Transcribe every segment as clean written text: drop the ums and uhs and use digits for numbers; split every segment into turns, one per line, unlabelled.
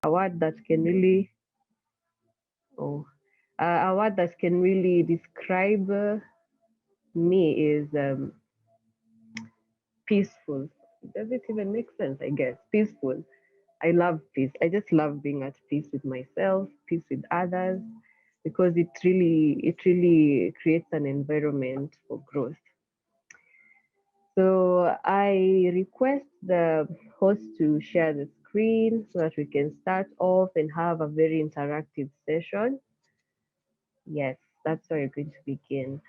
a word that can really, oh, a word that can really describe me is peaceful. Does it even make sense? I guess peaceful. I love peace. I just love being at peace with myself, peace with others, because it really creates an environment for growth. So I request the host to share the screen so that we can start off and have a very interactive session. Yes, that's where you're going to begin.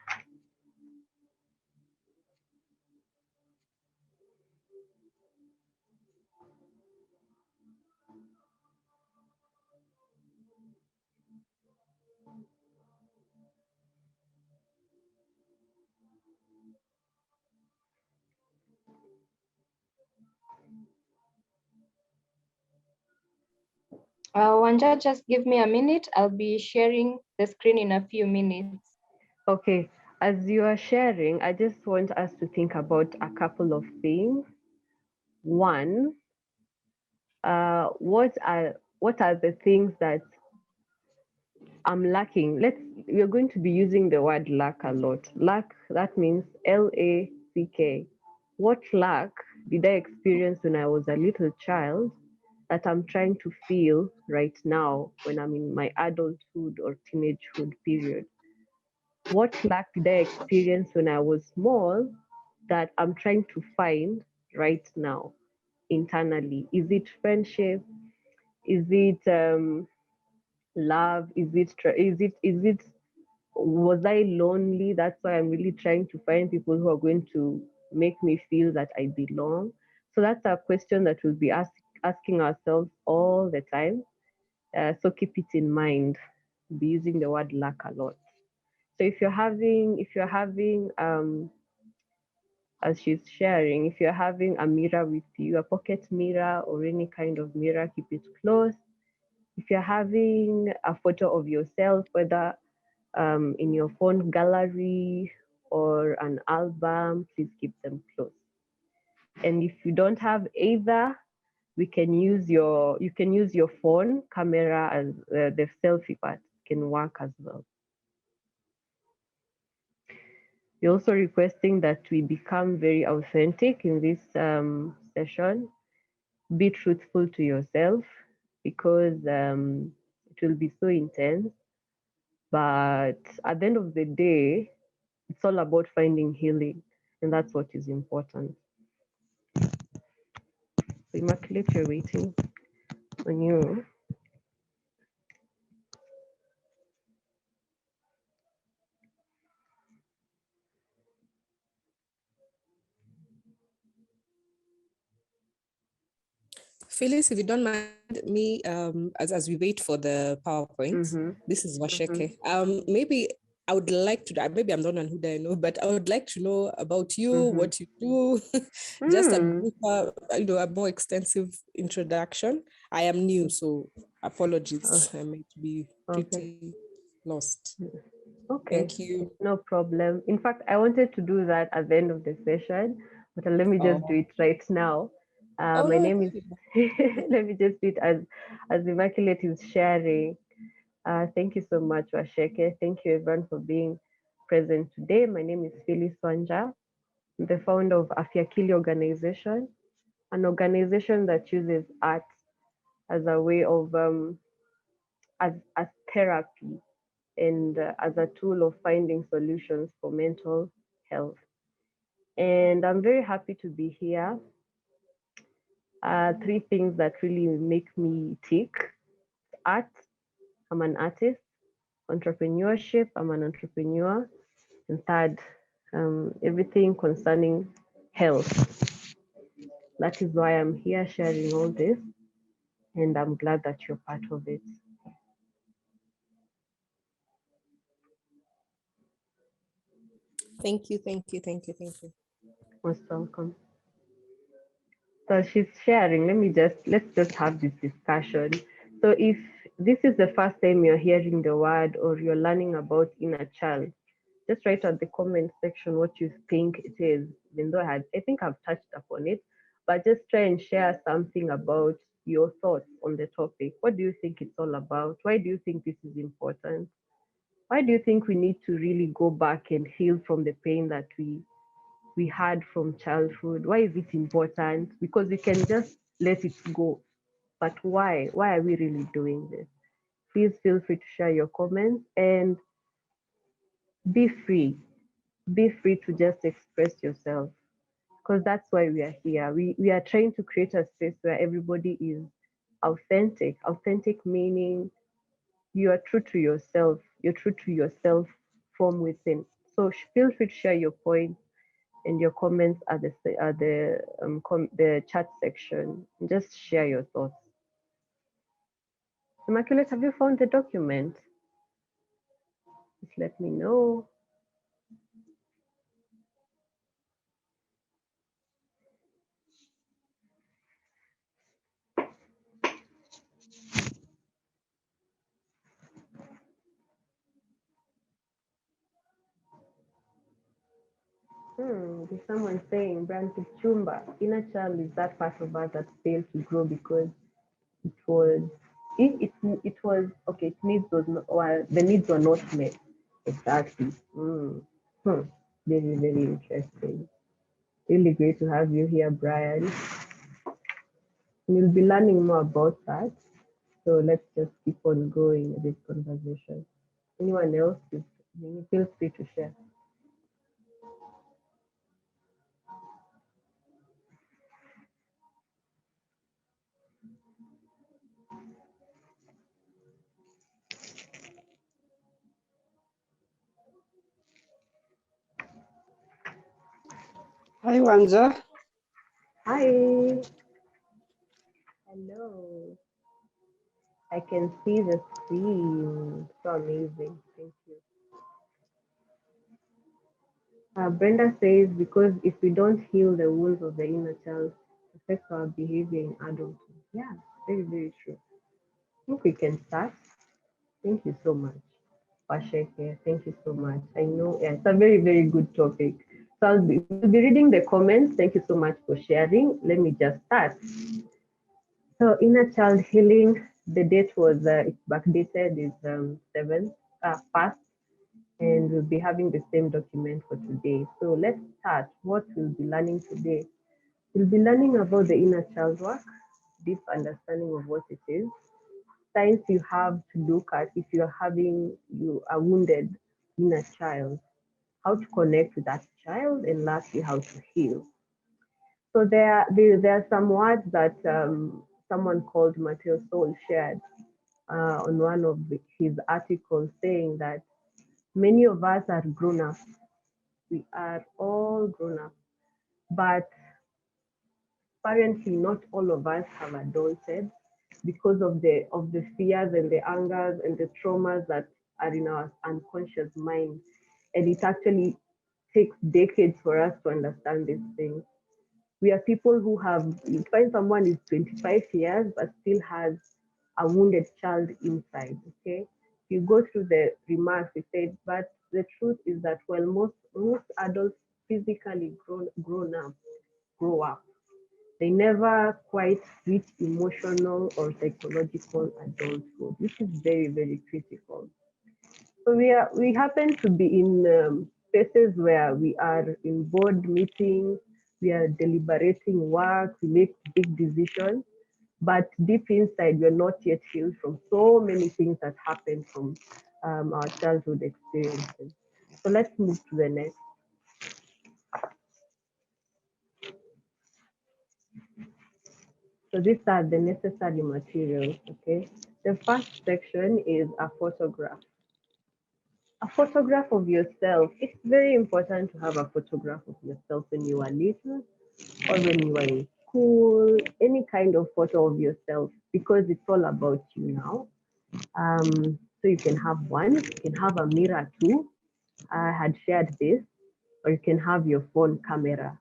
Wanja, just give me a minute. I'll be sharing the screen in a few minutes.
Okay, as you are sharing, I just want us to think about a couple of things. One, what are the things that I'm lacking? We're going to be using the word lack a lot. Lack, that means LACK. What lack did I experience when I was a little child that I'm trying to feel right now when I'm in my adulthood or teenagehood period? What lack did I experience when I was small that I'm trying to find right now internally? Is it friendship? Is it love? Is it was I lonely? That's why I'm really trying to find people who are going to make me feel that I belong. So that's a question that we'll be asking ourselves all the time. So keep it in mind. Be using the word lack a lot. So if you're having as she's sharing, if you're having a mirror with you, a pocket mirror or any kind of mirror, keep it close. If you're having a photo of yourself, whether in your phone gallery or an album, please keep them close. And if you don't have either, you can use your phone camera as the selfie part can work as well. We're also requesting that we become very authentic in this session. Be truthful to yourself because it will be so intense. But at the end of the day, it's all about finding healing, and that's what is important. So Immaculate, you're waiting on you.
Phyllis, if you don't mind me, as we wait for the PowerPoint,
Mm-hmm.
this is
Mm-hmm.
Washeke. Maybe I would like to, maybe I'm the one who I know, but I would like to know about you,
Mm-hmm.
what you do, just a
Mm.
briefer, a more extensive introduction. I am new, so
Oh,
apologies. I might be
okay.
pretty lost.
Okay.
Thank you.
No problem. In fact, I wanted to do that at the end of the session, but let me just do
Oh,
it right now.
oh
My
no.
name is. Let me just do it as Immaculate is sharing. Thank you so much, Washeke. Thank you, everyone, for being present today. My name is Phyllis Wanja. I'm the founder of Afya Akili organization, an organization that uses art as a way of as therapy and as a tool of finding solutions for mental health. And I'm very happy to be here. Three things that really make me tick: art, I'm an artist; entrepreneurship, I'm an entrepreneur; and third, everything concerning health. That is why I'm here sharing all this, and I'm glad that you're part of it.
Thank you, thank you, thank you, thank you.
Most welcome. So she's sharing. Let's just have this discussion. So if this is the first time you're hearing the word or you're learning about inner child, just write at the comment section what you think it is. Even though I think I've touched upon it, but just try and share something about your thoughts on the topic. What do you think it's all about? Why do you think this is important? Why do you think we need to really go back and heal from the pain that we had from childhood? Why is it important? Because we can just let it go. But why? Why are we really doing this? Please feel free to share your comments and be free. Be free to just express yourself because that's why we are here. We are trying to create a space where everybody is authentic. Authentic meaning you are true to yourself. You're true to yourself from within. So feel free to share your points and your comments at the chat section. Just share your thoughts. Immaculate, have you found the document? Just let me know. There's someone saying, Brand Chumba, inner child is that part of us that failed to grow because it was, if it was, okay, its needs was not, or the needs were not met. Exactly. Very, very interesting. Really great to have you here, Brian. We'll be learning more about that. So let's just keep on going with this conversation. Anyone else, feel free to share.
Hi, Wanza.
Hi. Hello. I can see the screen. So amazing. Thank you. Brenda says, because if we don't heal the wounds of the inner child, it affects our behavior in adulthood. Yeah, very, very true. I think we can start. Thank you so much. Pasheke, thank you so much. I know yeah, it's a very, very good topic. So we'll be reading the comments. Thank you so much for sharing. Let me just start. So inner child healing, the date was it's backdated is 7th past, and we'll be having the same document for today. So let's start. What we'll be learning today. We'll be learning about the inner child work, deep understanding of what it is, signs you have to look at if you are wounded inner child, how to connect with that child, and lastly how to heal. So there are some words that someone called Mateo Soul shared on one of his articles, saying that many of us are grown up. We are all grown up, but apparently not all of us have adulted because of the fears and the angers and the traumas that are in our unconscious mind, and it actually takes decades for us to understand these things. We are people who have, you find someone is 25 years but still has a wounded child inside. Okay, you go through the remarks, he said, but the truth is that while most adults physically grow up, they never quite reach emotional or psychological adulthood, which is very, very critical. So we happen to be in spaces where we are in board meetings, we are deliberating work, we make big decisions, but deep inside we're not yet healed from so many things that happen from our childhood experiences. So let's move to the next. So these are the necessary materials, okay? The first section is a photograph. A photograph of yourself. It's very important to have a photograph of yourself when you are little or when you are in school, any kind of photo of yourself, because it's all about you now. So you can have one, you can have a mirror too. I had shared this, or you can have your phone camera.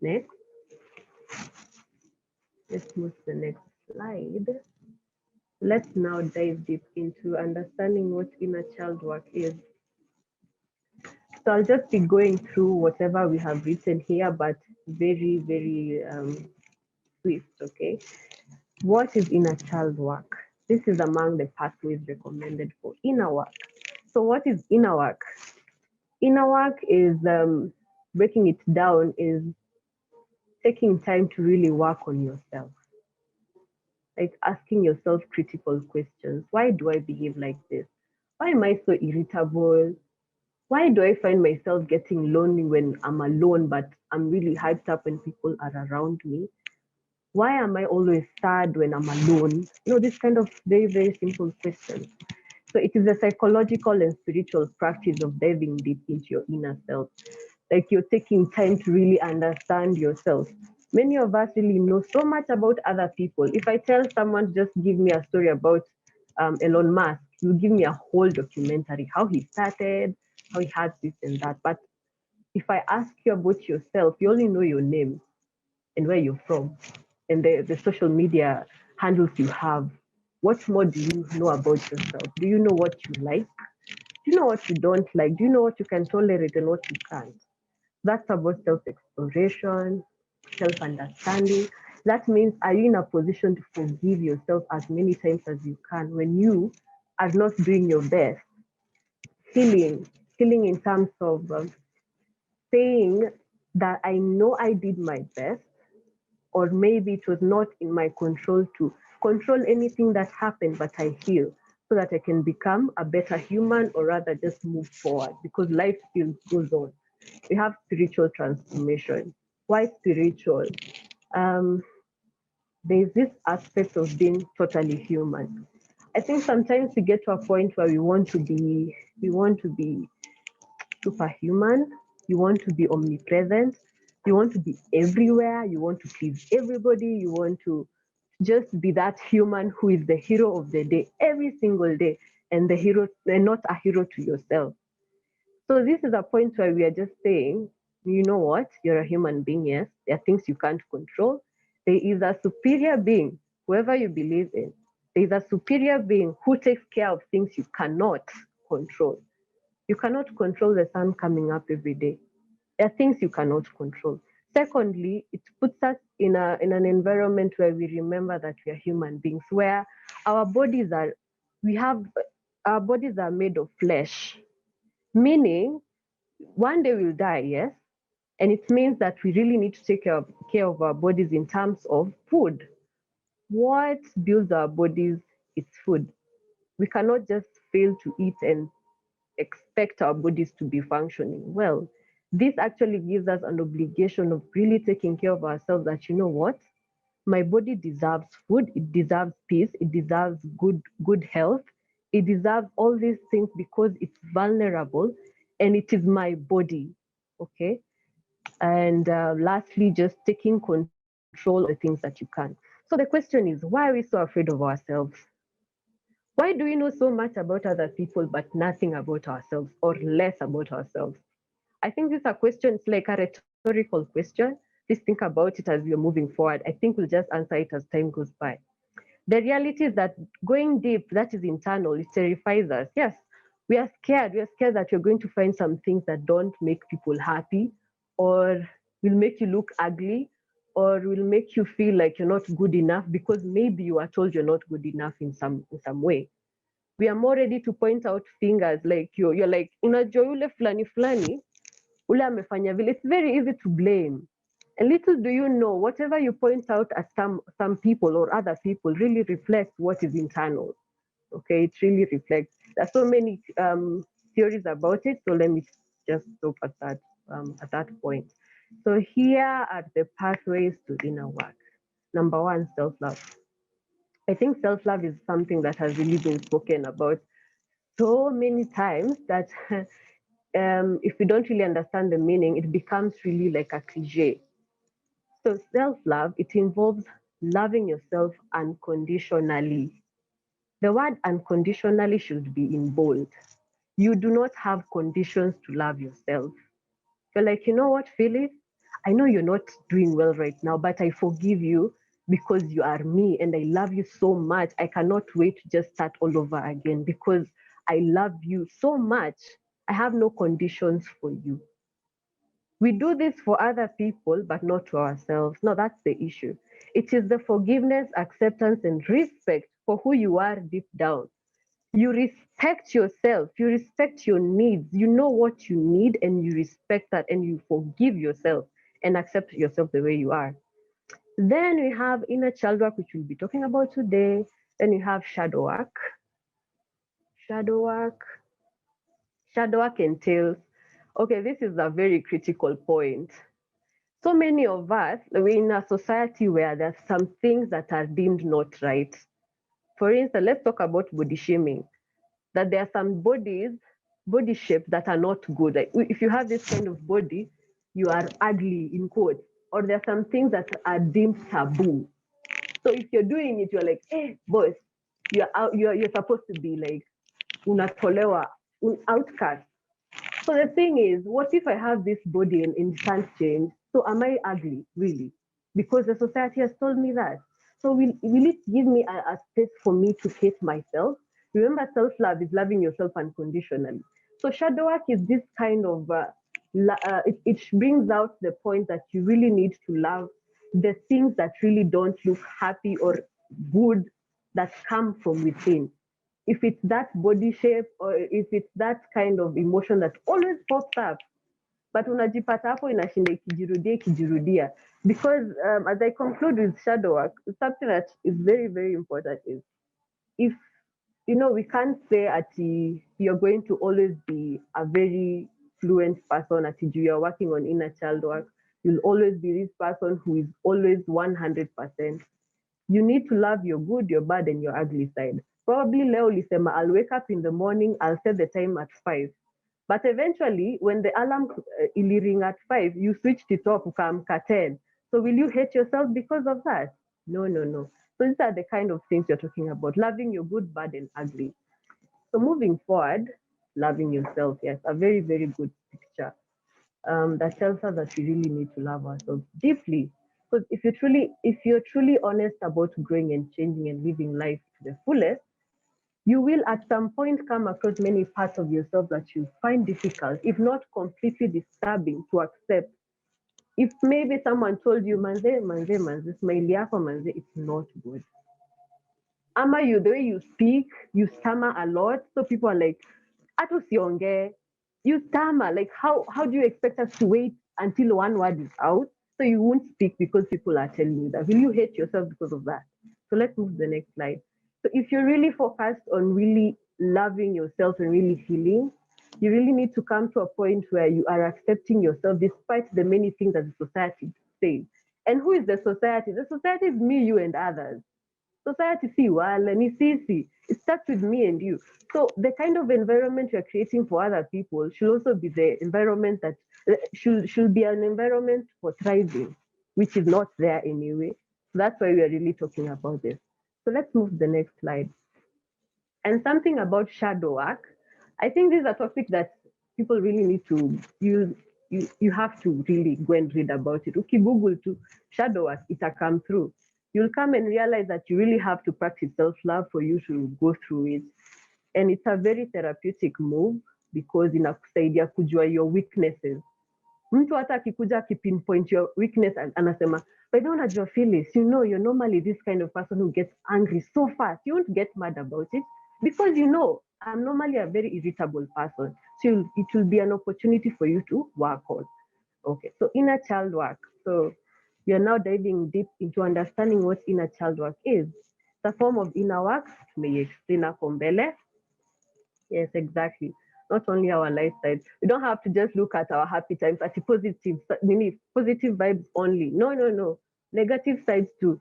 Next, let's move to the next slide. Let's now dive deep into understanding what inner child work is. So I'll just be going through whatever we have written here, but very, very swift, okay? What is inner child work? This is among the pathways recommended for inner work. So what is inner work? Inner work is breaking it down is taking time to really work on yourself, like asking yourself critical questions. Why do I behave like this? Why am I so irritable? Why do I find myself getting lonely when I'm alone, but I'm really hyped up when people are around me? Why am I always sad when I'm alone? This kind of very, very simple questions. So it is a psychological and spiritual practice of diving deep into your inner self. Like you're taking time to really understand yourself. Many of us really know so much about other people. If I tell someone, just give me a story about Elon Musk, you give me a whole documentary, how he started, how he had this and that. But if I ask you about yourself, you only know your name and where you're from and the social media handles you have. What more do you know about yourself? Do you know what you like? Do you know what you don't like? Do you know what you can tolerate and what you can't? That's about self exploration, self understanding. That means, are you in a position to forgive yourself as many times as you can when you are not doing your best? Healing in terms of saying that I know I did my best, or maybe it was not in my control to control anything that happened, but I heal so that I can become a better human, or rather just move forward, because life still goes on. We have spiritual transformation. Why spiritual? Um, there's this aspect of being totally human. I think sometimes we get to a point where we want to be superhuman. You want to be omnipresent. You want to be everywhere. You want to please everybody. You want to just be that human who is the hero of the day every single day, and the hero, and not a hero to yourself. So this is a point where we are just saying, you know what? You're a human being. Yes, there are things you can't control. There is a superior being, whoever you believe in. There is a superior being who takes care of things you cannot control. You cannot control the sun coming up every day. There are things you cannot control. Secondly, it puts us in an environment where we remember that we are human beings, where our bodies are we have our bodies are made of flesh, meaning one day we'll die, yes, and it means that we really need to take care of our bodies in terms of food. What builds our bodies is food. We cannot just fail to eat and expect our bodies to be functioning well. This actually gives us an obligation of really taking care of ourselves, that you know what? My body deserves food, it deserves peace, it deserves good health, it deserves all these things because it's vulnerable and it is my body. Okay. And lastly, just taking control of the things that you can. So the question is, why are we so afraid of ourselves? Why do we know so much about other people but nothing about ourselves, or less about ourselves? I think this is a question, it's like a rhetorical question. Please think about it as we are moving forward. I think we'll just answer it as time goes by. The reality is that going deep, that is internal, it terrifies us. Yes, we are scared. We are scared that you're going to find some things that don't make people happy, or will make you look ugly, or will make you feel like you're not good enough because maybe you are told you're not good enough in some way. We are more ready to point out fingers, like you're like, unajua yule fulani fulani ule amefanya vile. It's very easy to blame. And little do you know, whatever you point out at some people or other people really reflects what is internal. Okay, it really reflects. There's so many theories about it. So let me just stop at that point. So here are the pathways to inner work. Number one, self-love. I think self-love is something that has really been spoken about so many times that if we don't really understand the meaning, it becomes really like a cliche. So self-love, it involves loving yourself unconditionally. The word unconditionally should be in bold. You do not have conditions to love yourself. You're like, you know what, Phyllis? I know you're not doing well right now, but I forgive you because you are me and I love you so much. I cannot wait to just start all over again because I love you so much. I have no conditions for you. We do this for other people, but not to ourselves. No, that's the issue. It is the forgiveness, acceptance, and respect for who you are deep down. You respect yourself, you respect your needs, you know what you need, and you respect that, and you forgive yourself and accept yourself the way you are. Then we have inner child work, which we'll be talking about today. Then you have shadow work. Shadow work. Shadow work entails, okay, this is a very critical point. So many of us, we're in a society where there's some things that are deemed not right. For instance, let's talk about body shaming. That there are some body shapes that are not good. Like if you have this kind of body, you are ugly in quotes. Or there are some things that are deemed taboo. So if you're doing it, you're like, hey, boss, you're supposed to be like unatolewa, outcast. So the thing is, what if I have this body and it can't change? So am I ugly, really? Because the society has told me that. So will it give me a space for me to hate myself? Remember, self-love is loving yourself unconditionally. So shadow work is this kind of, it brings out the point that you really need to love the things that really don't look happy or good that come from within, if it's that body shape or if it's that kind of emotion that always pops up, but unajipata hapo inashinda ikijirudia. Because as I conclude with shadow work, something that is very, very important is, if we can't say that you're going to always be a very fluent person at you're working on inner child work. You'll always be this person who is always 100%. You need to love your good, your bad, and your ugly side. Probably leo ulisema, I'll wake up in the morning, I'll set the time at 5. But eventually, when the alarm ili ring at 5, you switched it off, ukaamka 10. So will you hate yourself because of that? No, no, no. So these are the kind of things you're talking about, loving your good, bad, and ugly. So moving forward, loving yourself, yes, a very, very good picture that tells us that we really need to love ourselves deeply. Because if you're truly honest about growing and changing and living life to the fullest, you will at some point come across many parts of yourself that you find difficult, if not completely disturbing to accept. If maybe someone told you, manze, manze, manze, smile yako manze, it's not good. Ama you, the way you speak, you stammer a lot. So people are like, hata usiongee, you stammer. Like how do you expect us to wait until one word is out? So you won't speak because people are telling you that. Will you hate yourself because of that? So let's move to the next slide. So if you're really focused on really loving yourself and really healing, you really need to come to a point where you are accepting yourself despite the many things that the society says. And who is the society? The society is me, you, and others. Society si wale ni sisi. It starts with me and you. So the kind of environment you're creating for other people should also be the environment that should be an environment for thriving, which is not there anyway. So that's why we are really talking about this. So let's move to the next slide. And something about shadow work. I think this is a topic that people really need to you have to really go and read about it. Okay, Google to shadow work, it'll come through. You'll come and realize that you really have to practice self-love for you to go through it. And it's a very therapeutic move because inakusaidia kujua your weaknesses. Mtu hata akikuja akipinpoint your weakness anasema, by the way, unajua Phyllis, you're normally this kind of person who gets angry so fast. You won't get mad about it because I'm normally a very irritable person. So it will be an opportunity for you to work on. Okay, so inner child work. So we are now diving deep into understanding what inner child work is. The form of inner work, tumeiexplain hapo mbele. Yes, exactly. Not only our light side. We don't have to just look at our happy times, at the positive vibes only. No, no, no. Negative sides too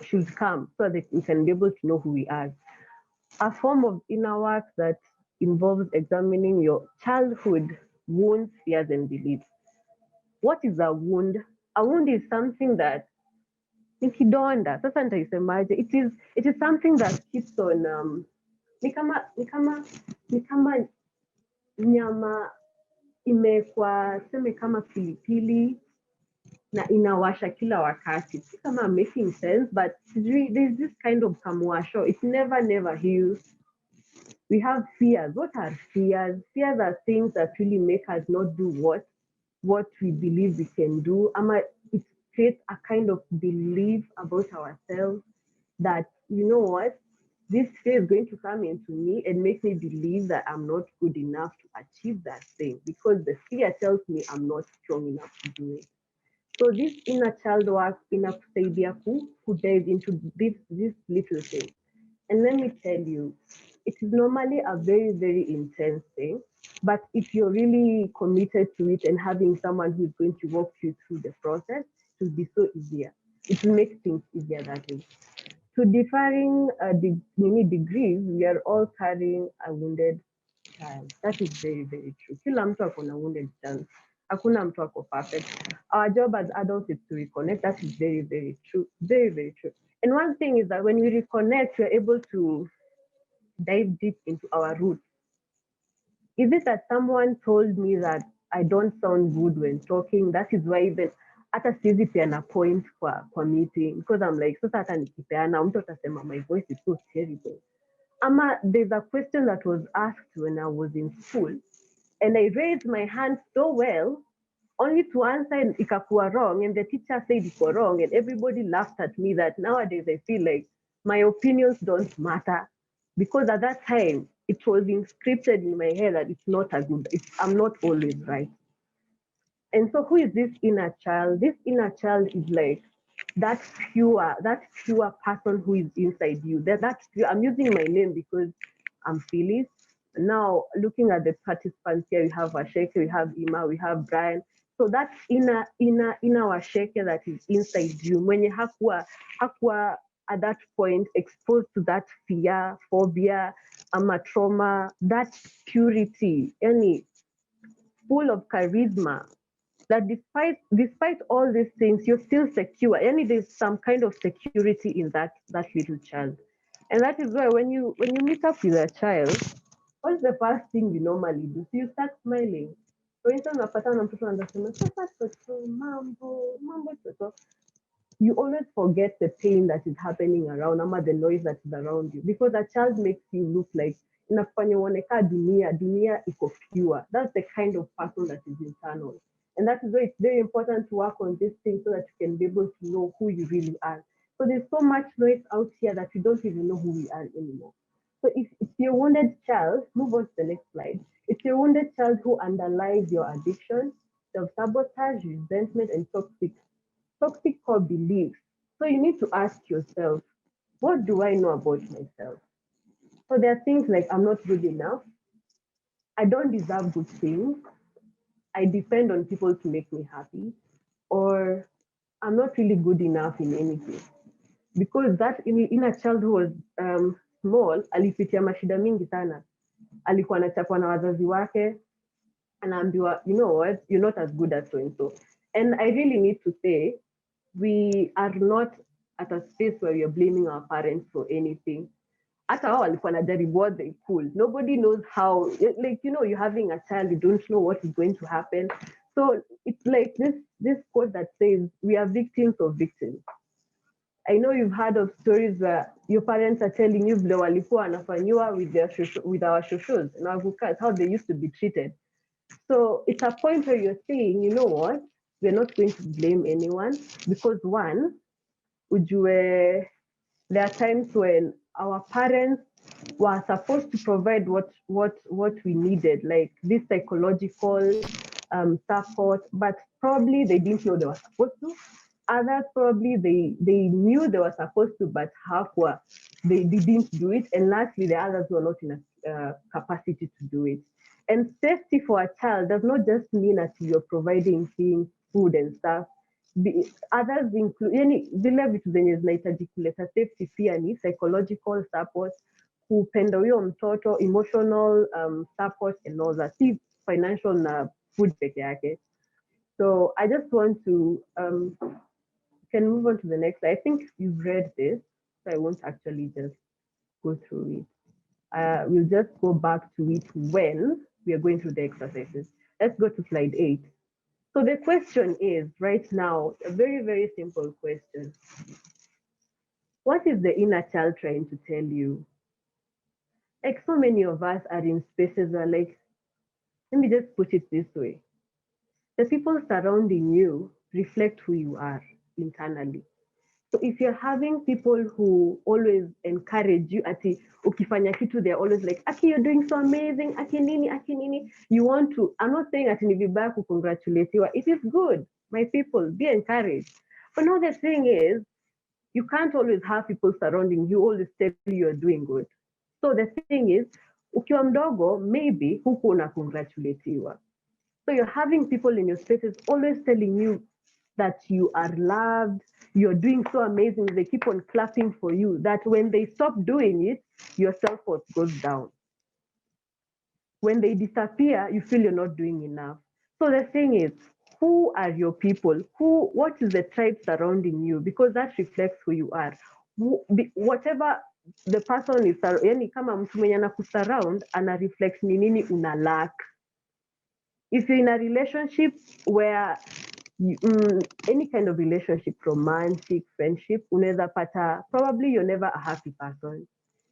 should come so that we can be able to know who we are. A form of inner work that involves examining your childhood wounds, fears, and beliefs. What is a wound? A wound is something that ni kidonda. Sasa nitaisemaje? It is something that keeps on ni kama nyama imekuwa seme kama pilipili na inawasha kila wakati. Si kama I'm making sense, but there's this kind of kamwasho. It never heals. We have fears. What are fears? Fears are things that really make us not do what what we believe we can do. It creates a kind of belief about ourselves that, you know what, this fear is going to come into me and make me believe that I'm not good enough to achieve that thing because the fear tells me I'm not strong enough to do it. So this inner child work inakusaidia dive into this little thing. And let me tell you, it is normally a very, very intense thing. But if you're really committed to it and having someone who's going to walk you through the process, it will be so easier. It will make things easier that way. To differing many degrees, we are all carrying a wounded child. That is very, very true. Kila mtu ako na wounded child. Hakuna mtu ako perfect. Our job as adults is to reconnect. That is very, very true. Very, very true. And one thing is that when we reconnect, we're able to dive deep into our roots. Is it that someone told me that I don't sound good when talking? That is why even hata siwezi peana point kwa meeting because I'm like, sasa hata nikipeana mtu atasema my voice is so terrible. There's a question that was asked when I was in school and I raised my hand so well only to answer and ikakuwa wrong and the teacher said it was wrong and everybody laughed at me that nowadays I feel like my opinions don't matter because at that time it was inscripted in my head that I'm not always right. And so who is this inner child? This inner child is like that pure person who is inside you. That's pure. I'm using my name because I'm Phyllis. Now looking at the participants here, we have Asheke, we have Ima, we have Brian. So that inner Asheke that is inside you, when you hakuwa at that point exposed to that fear, phobia, trauma, that purity, any full of charisma, that despite all these things, you're still secure. And there's some kind of security in that little child. And that is why when you meet up with a child, what's the first thing you normally do? So you start smiling. For instance, unapatana na mtoto anasema sasa toto mambo toto. You always forget the pain that is happening around, ama the noise that is around you, because a child makes you look like inafanya uoneka dunia iko pure. That's the kind of person that is internal. And that is why it's very important to work on this thing so that you can be able to know who you really are. So there's so much noise out here that we don't even know who we are anymore. So if it's your wounded child, move on to the next slide. It's your wounded child who underlies your addiction, self-sabotage, resentment, and toxic core beliefs. So you need to ask yourself, what do I know about myself? So there are things like I'm not good enough, I don't deserve good things, I depend on people to make me happy, or I'm not really good enough in anything. Because that inner child who was small, alipitia mashida mingi sana. Alikuwa anachapwa na wazazi wake, anaambiwa, you know what, you're not as good as so and so. And I really need to say, we are not at a space where we are blaming our parents for anything. Hata hao walikuwa wanajaribu what they could. Nobody knows how, like, you know, you're having a child, you don't know what is going to happen. So it's like this quote that says, we are victims of victims. I know you've heard of stories where your parents are telling you vile walikuwa wanafanyiwa with our shushus and our kukas, how they used to be treated. So it's a point where you're saying, you know what, we're not going to blame anyone because one, ujue, there are times when our parents were supposed to provide what we needed, like this psychological support, but probably they didn't know they were supposed to. Others probably they knew they were supposed to, but they didn't do it. And lastly, the others were not in a capacity to do it. And safety for a child does not just mean that you're providing things, food and stuff. Others include vile vitu zenye zinahitaji kuleta safety pia ni psychological support, kupenda huyo mtoto, emotional support and all that, si financial na food peke yake. So I just want to can move on to the next. I think you've read this, so I won't actually just go through it. We'll just go back to it when we are going through the exercises. Let's go to slide 8. So the question is right now, a very, very simple question. What is the inner child trying to tell you? Like so many of us are in spaces where like, let me just put it this way. the people surrounding you reflect who you are internally. So if you're having people who always encourage you, ati ukifanya kitu, they're always like, Aki, you're doing so amazing, Aki nini, you want to, I'm not saying ati ni vibaya kukongratulatiwa. It is good, my people, be encouraged. But now the thing is, you can't always have people surrounding you always tell you you're doing good. So the thing is, ukiwa mdogo, maybe huku unakongratulatiwa. So you're having people in your spaces always telling you that you are loved, you're doing so amazing, they keep on clapping for you, that when they stop doing it, your self-worth goes down. When they disappear, you feel you're not doing enough. So the thing is, who are your people? What is the tribe surrounding you? Because that reflects who you are. Whatever the person is, yani kama mtu mwenye anakusurround ana reflect ni nini una lack. If you're in a relationship where any kind of relationship, romantic, friendship, unaweza pata, probably you're never a happy person.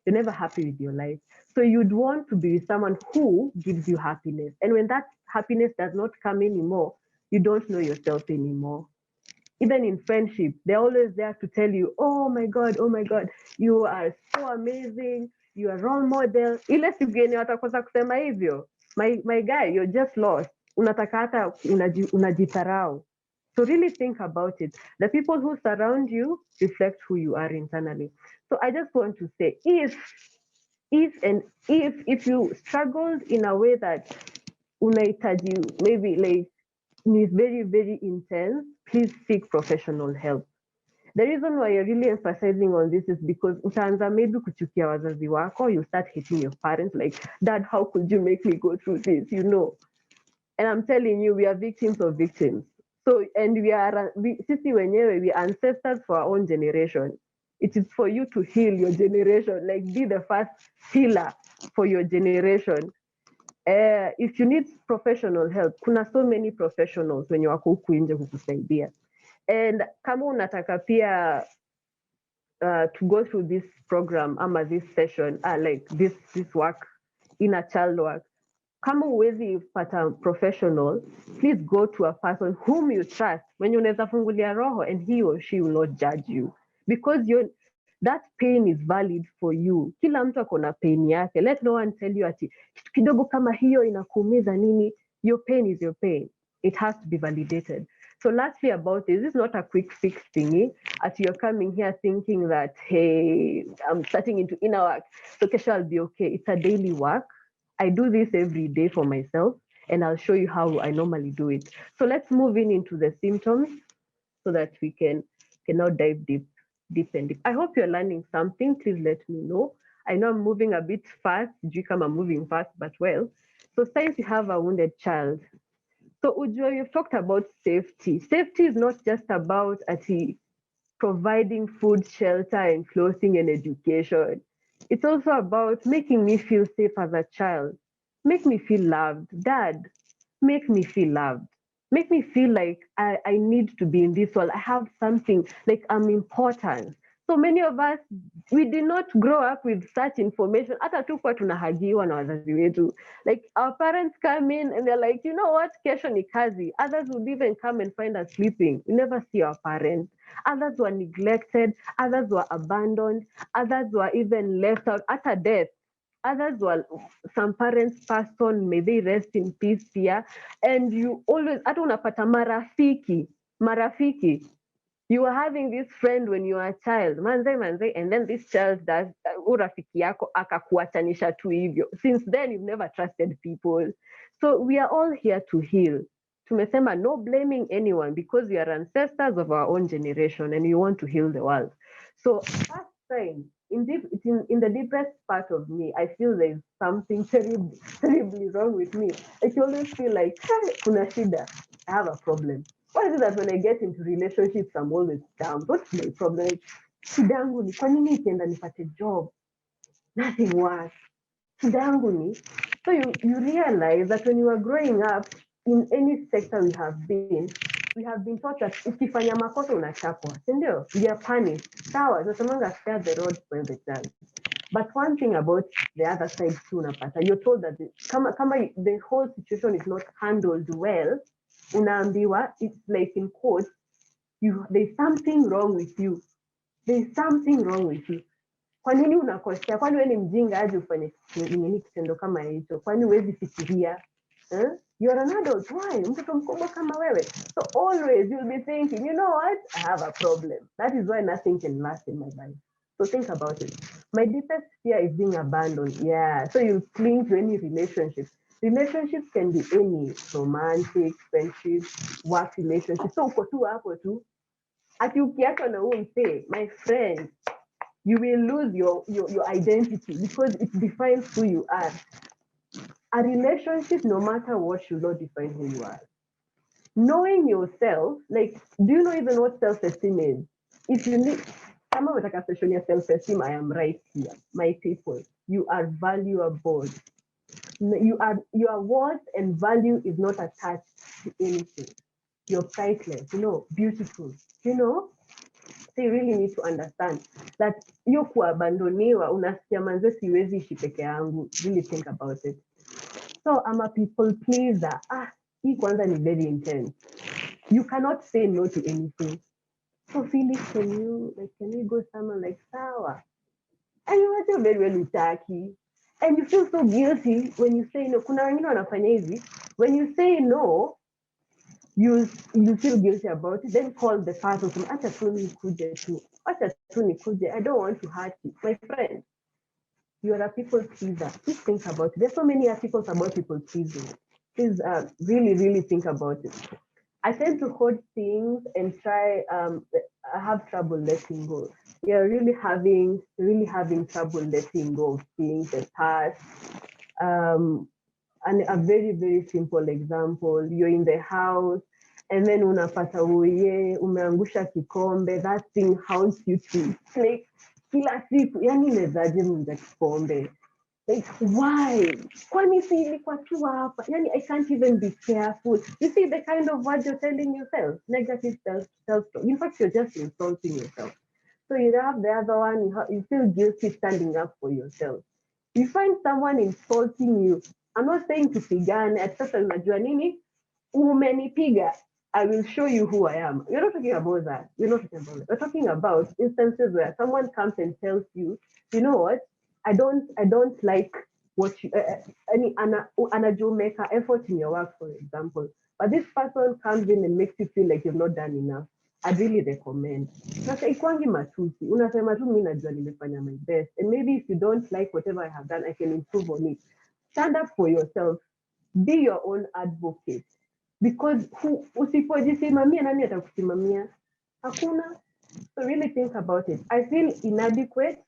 You're never happy with your life. So you'd want to be with someone who gives you happiness. And when that happiness does not come anymore, you don't know yourself anymore. Even in friendship, they're always there to tell you, oh my God, you are so amazing, you are role model. Ile siku yenye watakosa kusema hivyo, my guy, you're just lost. Unataka hata unajidharau. So really think about it. The people who surround you reflect who you are internally. So I just want to say, if you struggled in a way that unahitaji maybe like is very, very intense, please seek professional help. The reason why you're really emphasizing on this is because utaanza maybe kuchukia wazazi wako, you start hating your parents, like, Dad, how could you make me go through this, you know? And I'm telling you, we are victims of victims. So, and sisi wenyewe, we are ancestors for our own generation. It is for you to heal your generation, like be the first healer for your generation. If you need professional help, kuna so many professionals wenye wako huku nje kukusaidia. And kama unataka pia to go through this program ama this session, like this work, inner child work, kama uwezi pata professional, please go to a person whom you trust, wenye unaweza fungulia roho, and he or she will not judge you, because that pain is valid for you. Kila mtu akona pain yake. Let no one tell you ati kitu kidogo kama hiyo inakuumiza nini. Your pain is your pain. It has to be validated. So lastly about this is not a quick fix thingy. As you're coming here thinking that, hey, I'm starting into inner work, so kesho I'll be okay. It's a daily work. I do this every day for myself, and I'll show you how I normally do it. So let's move into the symptoms so that we can now dive deep. I hope you're learning something. Please let me know. I know I'm moving a bit fast. I'm moving fast, but well. So since you have a wounded child, so Ujua, you've talked about safety. Safety is not just about providing food, shelter, and clothing and education. It's also about making me feel safe as a child. Make me feel loved. Dad, make me feel loved. Make me feel like I need to be in this world. I have something, like I'm important. So many of us, we did not grow up with such information. Hata tukuwa tunahagiwa na wazazi wetu. Like our parents come in and they're like, you know what, kesho ni kazi. Others would even come and find us sleeping. We never see our parents. Others were neglected. Others were abandoned. Others were even left out at a death. Others were, some parents passed on, may they rest in peace here. And you always, hata unapata marafiki. You were having this friend when you were a child, manze, and then this child does, urafiki yako akakuachanisha tu hivyo. Since then, you've never trusted people. So we are all here to heal. Tumesema no blaming anyone, because we are ancestors of our own generation and we want to heal the world. So first time, in the deepest part of me, I feel there's something terribly wrong with me. I always feel like, kuna shida, I have a problem. Why is it that when I get into relationships, I'm always down? What's my problem? Shida yangu ni kwa nini nikienda nipate job? Nothing works. Shida yangu ni. So you realize that when you are growing up, in any sector we have been taught that ukifanya makosa unachapwa, si ndio? We are punished. Sawa, tunasemanga spare the rod spoil the child. But one thing about the other side too, unapata, you're told that kama the whole situation is not handled well, unaambiwa, it's like in quotes, there's something wrong with you. There's something wrong with you. Kwa nini unakosea? Kwani wewe ni mjinga aje ufanye nini kitendo kama hicho? Kwani huwezi fikiria? You're an adult. Why? Mtoto mkubwa kama wewe. So always you'll be thinking, you know what? I have a problem. That is why nothing can last in my life. So think about it. My deepest fear is being abandoned. Yeah. So you cling to any relationship. Relationships can be any romantic, friendship, work relationship. So uko tu hapo tu. Ati ukiachwa na huo msee, my friend, you will lose your identity because it defines who you are. A relationship, no matter what, should not define who you are. Knowing yourself, like, do you know even what self-esteem is? If you need, kama unataka session ya self-esteem, I am right here. My people, you are valuable. Your worth and value is not attached to anything. You're priceless, beautiful, So you really need to understand that hiyo kuabandoniwa, unasikia manze siwezi ishi peke yangu. Really think about it. So I'm a people pleaser. Hii kwanza ni very intense. You cannot say no to anything. So Felix, can we go somewhere like sawa? And you also very well utaki. And you feel so guilty when you say no. Kuna wengine wanafanya hivi. When you say no, you feel guilty about it, then call the person. Acha tu nikuje tu. Acha tu nikuje. I don't want to hurt you. My friend, you are a people pleaser. Please think about it. There's so many articles about people pleasing. Please really, really think about it. I tend to hold things and try, I have trouble letting go. You're really having trouble letting go of things, the past. And a very, very simple example, you're in the house and then unapata umeangusha kikombe, that thing haunts you too. Like, kila siku, yani nezaje mwenza kikombe? Like, why? Kwani si ilikuwa tu hapa? Yani, I can't even be careful. You see the kind of words you're telling yourself, negative self-talk. In fact, you're just insulting yourself. So you have the other one, you feel guilty standing up for yourself. You find someone insulting you. I'm not saying tupigane, at sasa unajua nini? Umenipiga. I will show you who I am. You're not talking about that. We're not talking about that. We're talking about instances where someone comes and tells you, you know what? I don't like what you, anajua make an effort in your work, for example. But this person comes in and makes you feel like you've not done enough. I'd really recommend. Sasa ikwangi matusi. Unasema tu mimi najua nimefanya my best. And maybe if you don't like whatever I have done, I can improve on it. Stand up for yourself. Be your own advocate. Because usipojisimamia nani atakusimamia? Hakuna. So really think about it. I feel inadequate.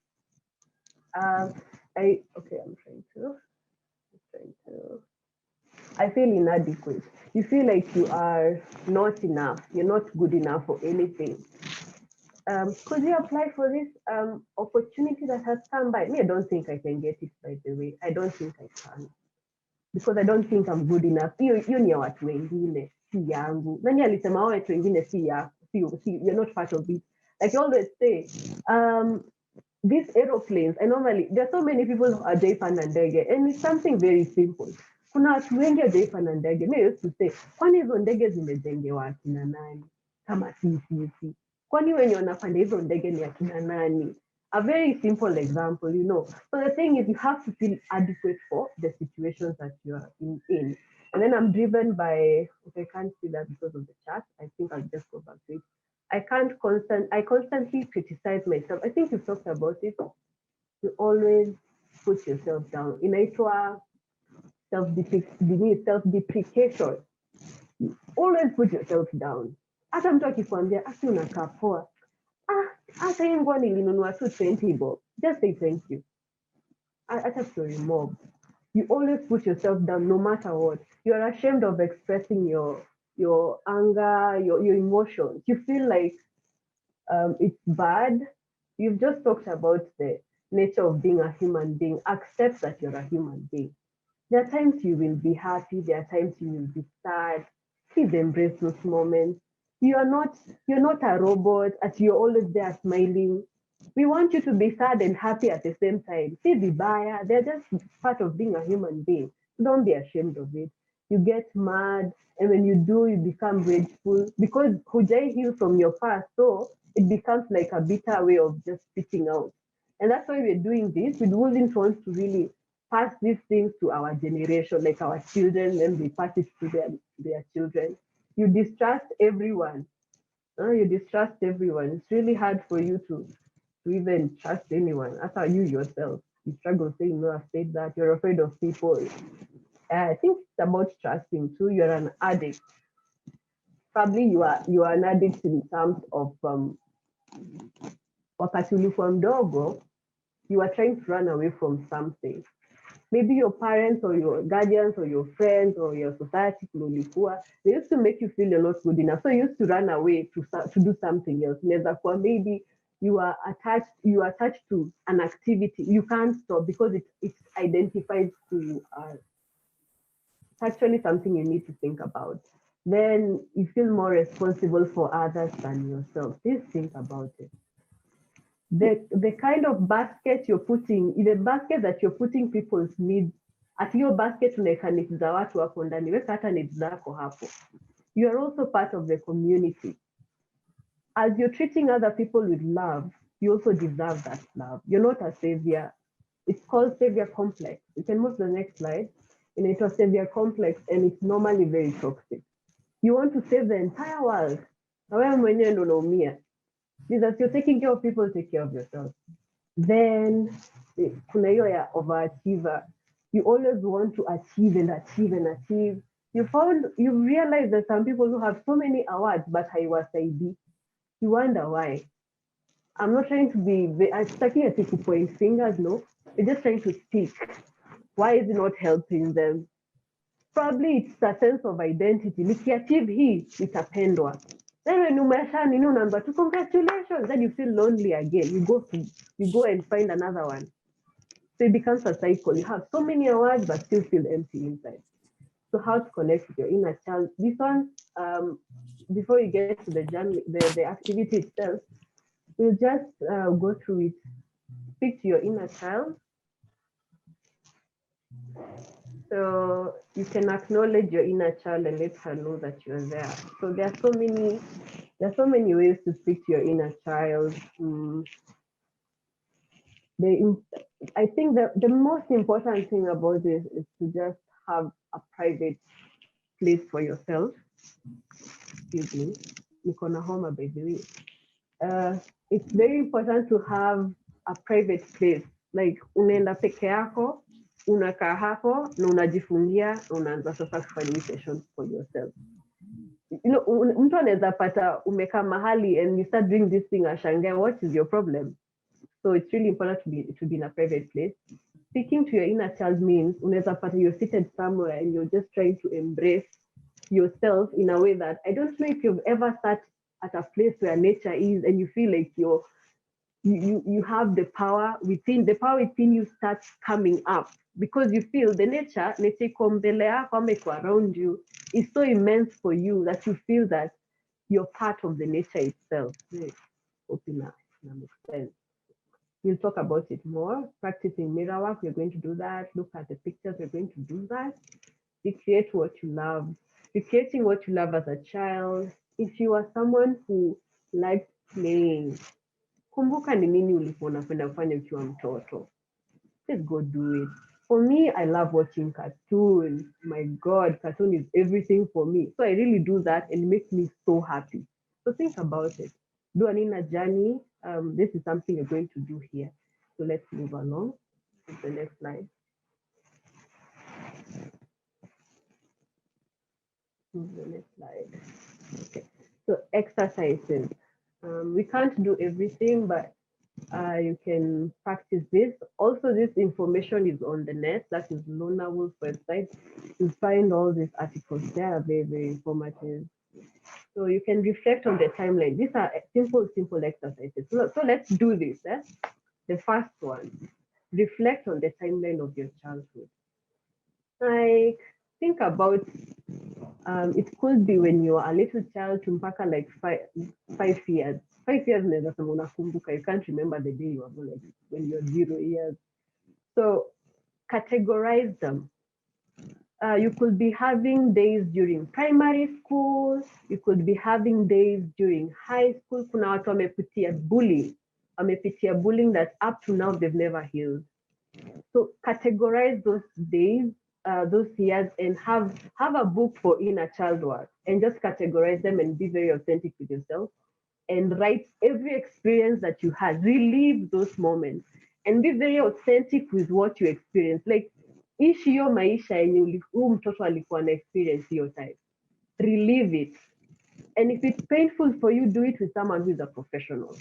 I'm trying to. I feel inadequate. You feel like you are not enough. You're not good enough for anything. Could you apply for this opportunity that has come by? Me, I don't think I can get it, by the way. I don't think I can. Because I don't think I'm good enough. Hiyo ni ya watu wengine, si yangu. Nani alisema watu wengine si yako? You're not part of it. Like you always say, these aeroplanes, there are so many people who are hawajaipanda ndege, and it's something very simple. Kuna watu wengi hawajaipanda ndege. Me used to say, kwani hizo ndege zimejengewa akina nani? Kama sisi. Kwani wenye wanapanda hizo ndege ni akina nani? A very simple example, So the thing is, you have to feel adequate for the situations that you are in. And then I'm driven by, I can't see that because of the chat. I think I'll just go back to it. I constantly criticize myself. I think you've talked about it. You always put yourself down. Inaitwa self-deprecation. You always put yourself down. Hata mtu akikwambia, asi unakaa poa. Hata hii nguo nilinunua tu 20 bob. Just say thank you. Hata story mob. You always put yourself down no matter what. You're ashamed of expressing your anger, your emotions. You feel like it's bad. You've just talked about the nature of being a human being. Accept that you're a human being. There are times you will be happy. There are times you will be sad. Please embrace those moments. You're not a robot, as you're always there smiling. We want you to be sad and happy at the same time. See vibaya, they're just part of being a human being. Don't be ashamed of it. you get mad, and when you do, you become rageful because hujai heal from your past. So it becomes like a bitter way of just spitting out. And that's why we're doing this. We wouldn't want to really pass these things to our generation, like our children, and they pass it to their children. You distrust everyone. You distrust everyone. It's really hard for you to even trust anyone. That's how you yourself. You struggle saying no, I've said that. You're afraid of people. I think it's about trusting too. You're an addict. Probably you are an addict in terms of wakati ulikuwa mdogo, you are trying to run away from something. Maybe your parents or your guardians or your friends or your society kulikuwa, they used to make you feel you're not good enough. So you used to run away to do something else. Maybe you are attached to an activity. You can't stop because it identifies who you are. It's actually something you need to think about. Then you feel more responsible for others than yourself. Please think about it. The kind of basket you're putting, the basket that you're putting people's needs, at your basket unaweka needs za watu hapo ndani, weka hata needs zako hapo. You are also part of the community. As you're treating other people with love, you also deserve that love. You're not a savior. It's called savior complex. You can move to the next slide. And it's a savior complex, and it's normally very toxic. You want to save the entire world. Na wewe mwenyewe ndo unaumia. Because you're taking care of people, take care of yourself. Then kuna hiyo ya overachiever. You always want to achieve and achieve and achieve. You realize that some people who have so many awards but haiwasaidii. You wonder why. I'm not trying to be, I'm stucky at to point fingers, no. We're just trying to speak. Why is it not helping them? Probably it's a sense of identity. Nikiachieve hii, nitapendwa. Then when you number two, congratulations. Then you feel lonely again. You go and find another one. So it becomes a cycle. You have so many awards but still feel empty inside. So how to connect with your inner child? This one, before you get to the journey, the activity itself, we'll just go through it. Speak to your inner child. So you can acknowledge your inner child and let her know that you're there. So there are so many ways to speak to your inner child. I think the most important thing about this is to just have a private place for yourself. Excuse me, Nikona homa by the way. It's very important to have a private place. Like unaenda peke yako, unakaa hapo na unajifungia na unaanza sasa kufanya sessions for yourself. Mtu anaweza pata umekaa mahali and you start doing this thing ashangaa, what is your problem? So it's really important to be in a private place. Speaking to your inner child means unaweza pata you're seated somewhere and you're just trying to embrace yourself in a way that I don't know if you've ever sat at a place where nature is and you feel like you have the power within you starts coming up because you feel the nature iko mbele yako ama iko around you is so immense for you that you feel that you're part of the nature itself. Makes sense. We'll talk about it more. Practicing mirror work, we're going to do that. Look at the pictures, we're going to do that. Recreate what you love. Recreating what you love as a child. If you are someone who likes playing, kumbuka ni nini ulikuwa unapenda kufanya ukiwa mtoto. Let's go do it. For me, I love watching cartoons. My God, cartoon is everything for me. So I really do that and it makes me so happy. So think about it. Do an inner journey. This is something you're going to do here. So let's move along to the next slide. Move the next slide. Okay. So exercises. We can't do everything, but you can practice this. Also, this information is on the net. That is Lona Wolf's website. You find all these articles there, very, very informative. So you can reflect on the timeline. These are simple exercises. So let's do this. The first one, reflect on the timeline of your childhood. Like, think about, it could be when you are a little child to mpaka like 5 years. 5 years naweza sema unakumbuka. You can't remember the day you were born, like when you're 0 years. So categorize them. You could be having days during primary school, you could be having days during high school. Kuna watu wamepitia bullying that up to now they've never healed. So categorize those days, those years, and have a book for inner child work, and just categorize them and be very authentic with yourself, and write every experience that you had. Relive those moments and be very authentic with what you experienced. Like, ishi hiyo maisha yenye huu mtoto alikuwa na experience hiyo time. Relive it. And if it's painful for you, do it with someone who is a professional.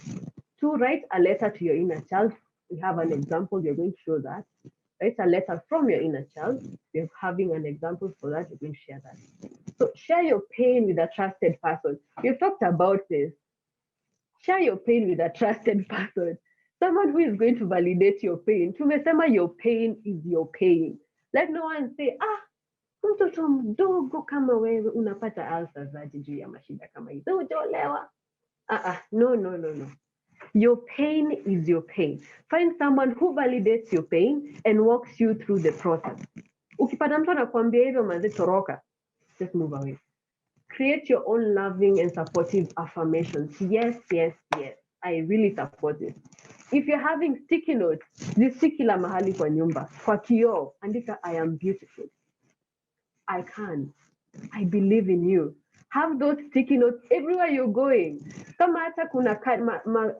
To write a letter to your inner child. We have an example, you're going to show that. Write a letter from your inner child. We're having an example for that, you're going to share that. So share your pain with a trusted person. We've talked about this. Share your pain with a trusted person. Someone who is going to validate your pain. Tumesema your pain is your pain. Let no one say, mtoto mdogo kama wewe unapata ulcers aje juu ya mashida kama hizo. Hujaolewa. No. Your pain is your pain. Find someone who validates your pain and walks you through the process. Ukipata mtu anakuambia hivyo manze, toroka. Just move away. Create your own loving and supportive affirmations. Yes. I really support it. If you're having sticky notes, zisti kila mahali kwa nyumba. Kwa kioo, andika, I am beautiful. I can. I believe in you. Have those sticky notes everywhere you're going. Kama hata kuna card,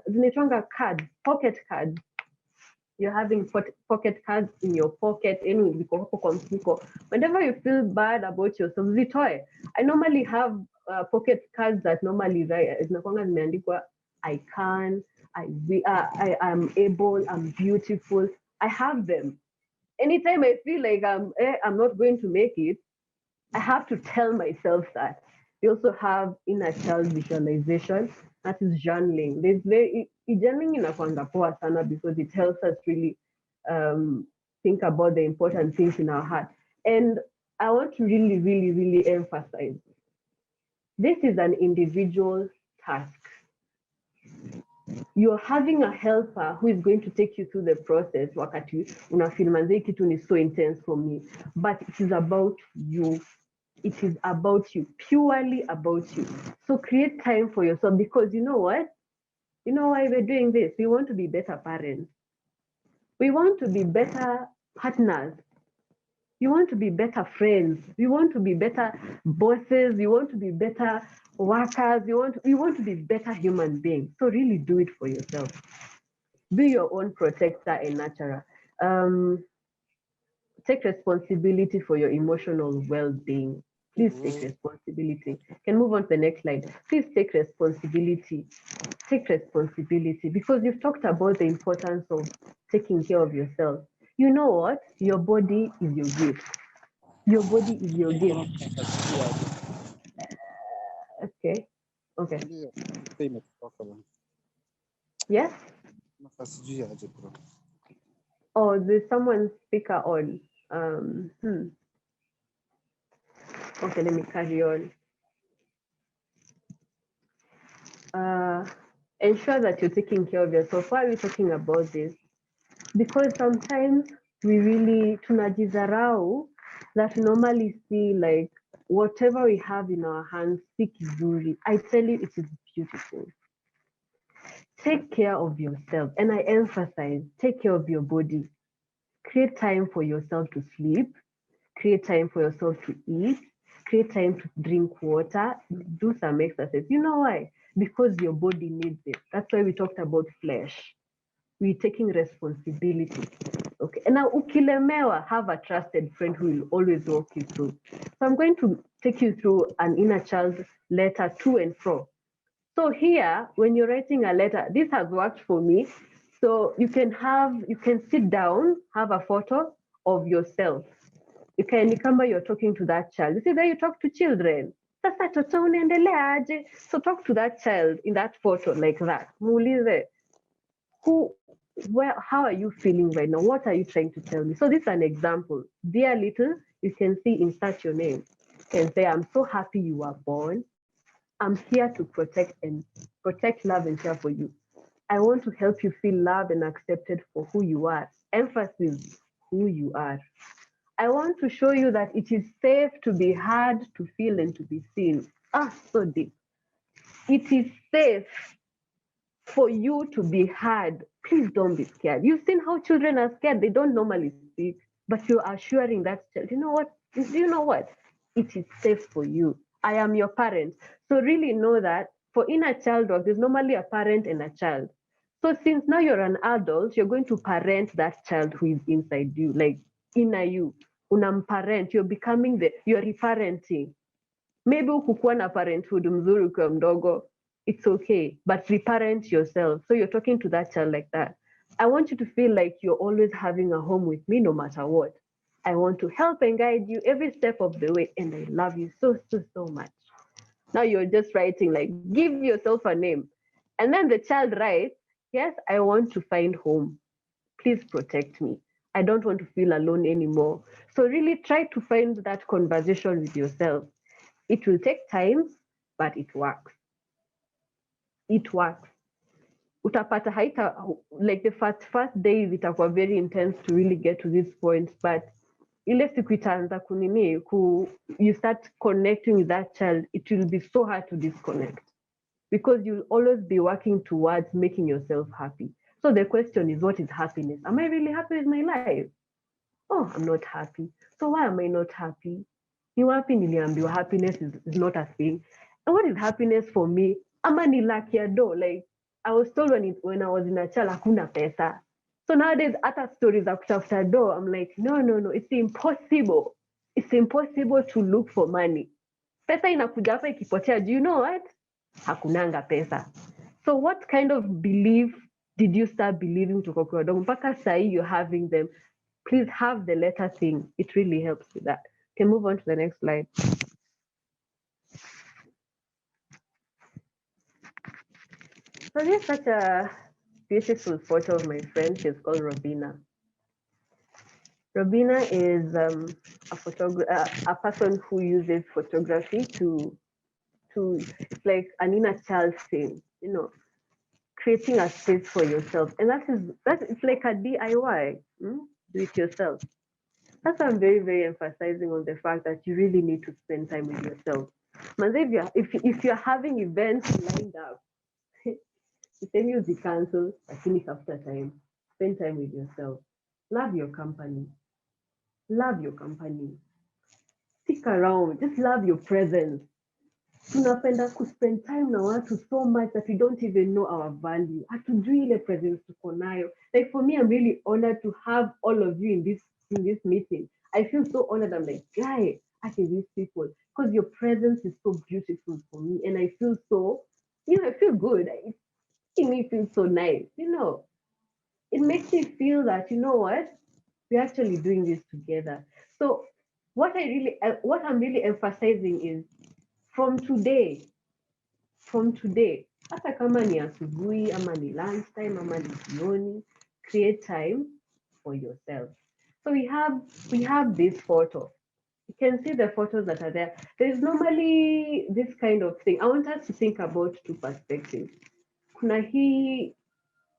zinaitwanga cards, pocket cards. You're having pocket cards in your pocket, whenever you feel bad about yourself, zitoe. I normally have pocket cards that normally zinakuanga zimeandikwa, I can, I am able, I'm beautiful. I have them. Anytime I feel like I'm not going to make it, I have to tell myself that. We also have inner child visualization, that is journaling. Journaling inakuanga poa sana because it helps us really think about the important things in our heart. And I want to really emphasize, this is an individual task. You're having a helper who is going to take you through the process wakati unafeel manze kitu ni so intense for me, but it is about you. It is about you, purely about you. So create time for yourself, because you know what? You know why we're doing this? We want to be better parents. We want to be better partners. We want to be better friends. We want to be better bosses. We want to be better workers. We want to be better human beings. So really do it for yourself. Be your own protector and nurturer. Take responsibility for your emotional well-being. Please take responsibility. Can move on to the next slide. Please take responsibility. Take responsibility, because you've talked about the importance of taking care of yourself. You know what? Your body is your gift. Your body is your gift. Okay. Yes? Oh, there's someone's speaker on. Okay, let me carry on. Ensure that you're taking care of yourself. Why are we talking about this? Because sometimes we really tunajizarau that we normally see like whatever we have in our hands, si kizuri. I tell you, it is beautiful. Take care of yourself. And I emphasize, take care of your body. Create time for yourself to sleep. Create time for yourself to eat. Create time to drink water. Do some exercise. You know why? Because your body needs it. That's why we talked about flesh. We're taking responsibility. Okay. And now ukilemewa, have a trusted friend who will always walk you through. So I'm going to take you through an inner child letter to and fro. So here, when you're writing a letter, this has worked for me. So you can sit down, have a photo of yourself. You can remember you're talking to that child. You see that you talk to children. Sasa toto unaendelea aje? So talk to that child in that photo like that. Muulize, how are you feeling right now? What are you trying to tell me? So this is an example. Dear little, you can see insert your name. You can say, I'm so happy you were born. I'm here to protect, love, and care for you. I want to help you feel loved and accepted for who you are. Emphasis, who you are. I want to show you that it is safe to be heard, to feel, and to be seen. So deep. It is safe for you to be heard. Please don't be scared. You've seen how children are scared. They don't normally speak, but you're assuring that child, you know what? Do you know what? It is safe for you. I am your parent. So really know that for inner child work, there's normally a parent and a child. So since now you're an adult, you're going to parent that child who is inside you, like inner you. Unamparent, you're reparenting. Maybe ukukuwa na parenthood mzuri ukiwa mdogo, it's okay, but reparent yourself. So you're talking to that child like that. I want you to feel like you're always having a home with me no matter what. I want to help and guide you every step of the way, and I love you so, so, so much. Now you're just writing, like, give yourself a name. And then the child writes, yes, I want to find home. Please protect me. I don't want to feel alone anymore. So really try to find that conversation with yourself. It will take time, but it works. It works. Utapata haita, like the first days itakuwa very intense to really get to this point, but ile siku itaanza kunini, you start connecting with that child, it will be so hard to disconnect because you'll always be working towards making yourself happy. So the question is, what is happiness? Am I really happy with my life? Oh, I'm not happy. So why am I not happy? Ni wapi niliambiwa happiness is not a thing? And what is happiness for me? Ama ni lack ya do. Like, I was told when I was in a child, hakuna pesa. So nowadays, other stories za kutafuta do, I'm like, no, it's impossible. It's impossible to look for money. Pesa inakuja hapa ikipotea. Do you know what? Hakunanga pesa. So what kind of belief did you start believing to kwa dogo? Mpaka sahi you're having them. Please have the letter thing. It really helps with that. Can move on to the next slide. So here's such a beautiful photo of my friend. She's called Robina. Robina is a person who uses photography to it's like an inner child thing, creating a space for yourself. And it's like a DIY. Do it yourself. That's why I'm very, very emphasizing on the fact that you really need to spend time with yourself. Manze, if you're having events lined up, sisemi uzicancel, lakini tafuta time. Spend time with yourself. Love your company. Love your company. Stick around. Just love your presence. Tunapenda spend time na watu so much that we don't even know our value. Hatujui ile presence tuko nayo. Like for me, I'm really honored to have all of you in this meeting. I feel so honored. I'm like, guy, I can these people because your presence is so beautiful for me, and I feel so, I feel good. It makes me feel so nice. It makes me feel that what we're actually doing this together. So what I'm really emphasizing is from today, hata kama ni asubuhi ama ni lunchtime ama ni jioni, create time for yourself. So we have this photo. You can see the photos that are there. There's normally this kind of thing. I want us to think about two perspectives. Kuna hii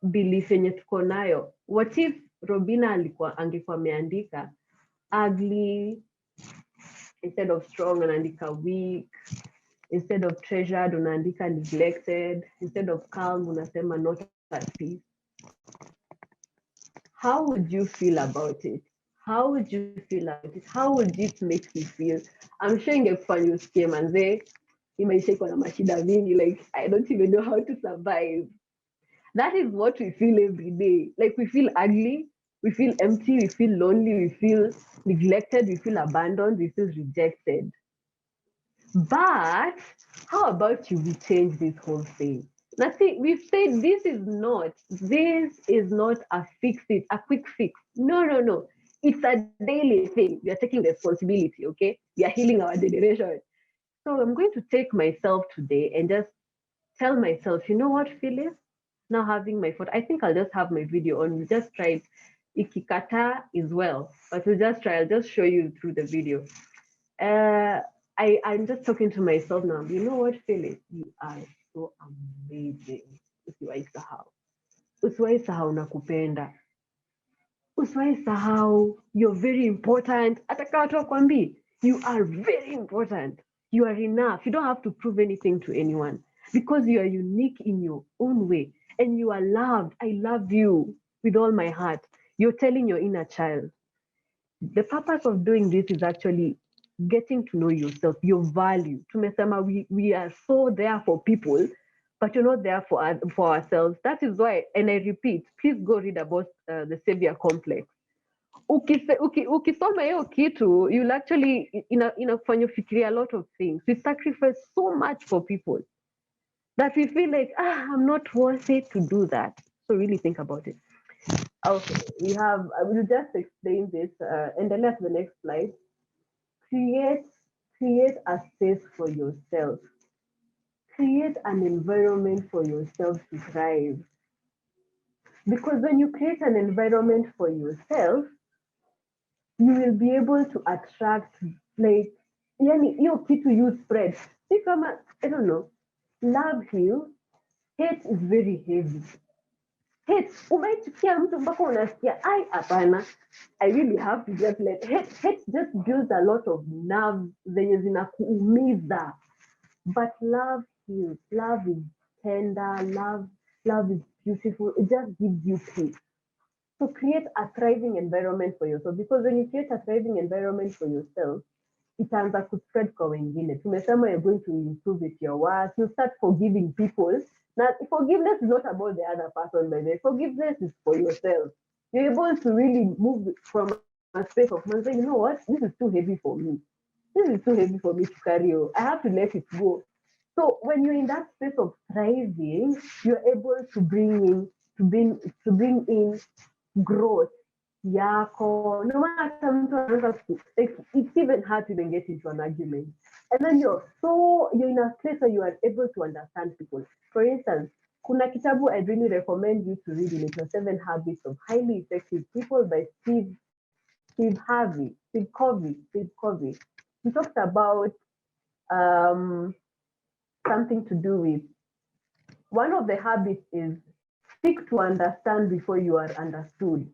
belief yenye tuko nayo. What if Robina angekuwa ameandika ugly instead of strong, anaandika weak. Instead of treasured, unaandika neglected. Instead of calm, unasema not at peace. How would you feel about it? How would you feel about it? How would it make you feel? I'm sure ingekufanya usikie manze, hii maisha iko na mashida mingi, like I don't even know how to survive. That is what we feel every day. Like we feel ugly, we feel empty, we feel lonely, we feel neglected, we feel abandoned, we feel rejected. But how about we change this whole thing? Nothing. We've said this is not a quick fix. No. It's a daily thing. We are taking responsibility, okay? We are healing our generation. So I'm going to take myself today and just tell myself, you know what, Phyllis? Now having my phone, I think I'll just have my video on. We just tried Ikikata as well, but we'll just try. I'll just show you through the video. I'm just talking to myself now. You know what, Phyllis? You are so amazing. Usiwahi sahau nakupenda. Usiwahi sahau, you're very important. Hata kama watu wakwambii, you are very important. You are enough. You don't have to prove anything to anyone because you are unique in your own way and you are loved. I love you with all my heart. You're telling your inner child. The purpose of doing this is actually getting to know yourself, your value. Tumesema we are so there for people, but you're not there for ourselves. That is why, and I repeat, please go read about the savior complex. Ukisoma hiyo kitu, you'll actually inafanya ufikiria a lot of things. We sacrifice so much for people that we feel like, I'm not worth it to do that. So really think about it. Okay, I will just explain this and then at the next slide. Create a space for yourself. Create an environment for yourself to thrive. Because when you create an environment for yourself, you will be able to attract, like, yani hiyo kitu you spread. See, kama, I don't know, love heals, hate is very heavy. Hate, umeichukia mtu mpaka unasikia, ai hapana, I really have to just let hate just builds a lot of nerves zenye zinakuumiza. But love heals, love is tender, love is beautiful, it just gives you peace. So create a thriving environment for yourself, because when you create a thriving environment for yourself, itaanza kuspread kwa wengine. Tumesema you're going to improve with your work, you start forgiving people. Now, forgiveness is not about the other person, by the way. Forgiveness is for yourself. You're able to really move from a space of saying, you know what, this is too heavy for me. This is too heavy for me to carry on. I have to let it go. So when you're in that space of thriving, you're able to bring in growth yako. No matter mtu anaanza it's even hard to even get into an argument. And then you're in a place where you are able to understand people. For instance, kuna kitabu I really recommend you to read, it was 7 Habits of Highly Effective People by Steve Covey. He talks about something to do with, one of the habits is seek to understand before you are understood.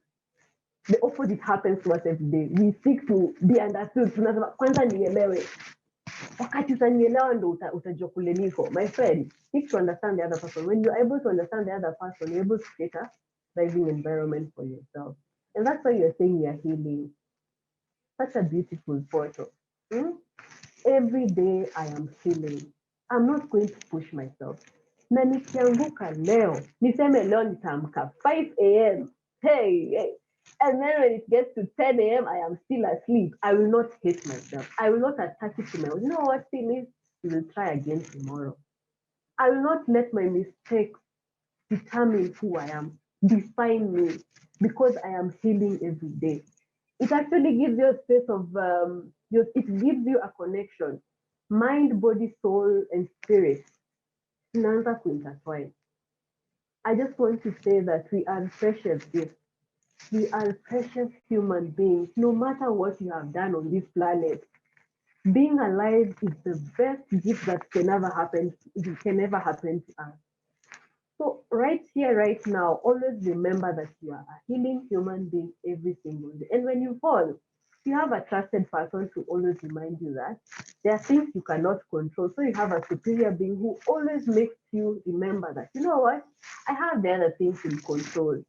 The opposite happens to us every day. We seek to be understood. Tunasema kwanza nielewe. Wakati utanielewa ndo utajua kule niko. My friend, seek to understand the other person. When you're able to understand the other person, you're able to create a thriving environment for yourself. And that's why you're saying you're healing. Such a beautiful photo. Every day I am healing. I'm not going to push myself. Na nikianguka leo, niseme leo nitaamka 5 a.m. Hey. And then when it gets to 10 a.m., I am still asleep. I will not hate myself. I will not attach it to myself. You know what, Phyllis? You will try again tomorrow. I will not let my mistakes determine who I am, define me, because I am healing every day. It actually gives you a space of, it gives you a connection. Mind, body, soul, and spirit. Inaanza kuintertwine. I just want to say that we are precious gifts. We are precious human beings, no matter what you have done on this planet. Being alive is the best gift that can ever happen to us. So right here, right now, always remember that you are a healing human being every single day. And when you fall, you have a trusted person to always remind you that there are things you cannot control. So you have a superior being who always makes you remember that, you know what, I have the other things in control.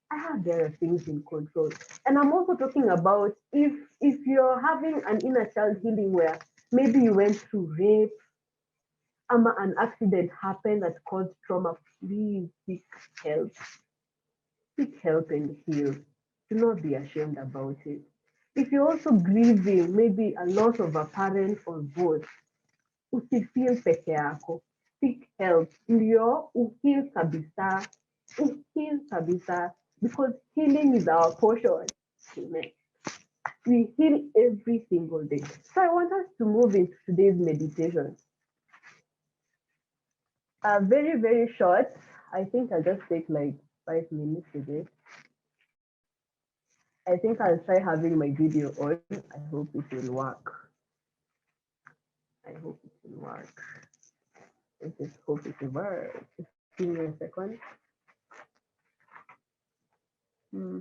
I have the other things in control. And I'm also talking about if you're having an inner child healing where maybe you went through rape, an accident happened that caused trauma, please seek help. Seek help and heal. Do not be ashamed about it. If you're also grieving, maybe a loss of a parent or both, usifeel peke yako. Seek help. Ndio uhil kabisa. Uhil kabisa. Because healing is our portion. Amen. We heal every single day. So I want us to move into today's meditation. Very, very short. I think I'll just take like 5 minutes today. I think I'll try having my video on. I hope it will work. I hope it will work. I just hope it will work. Just give me a second. So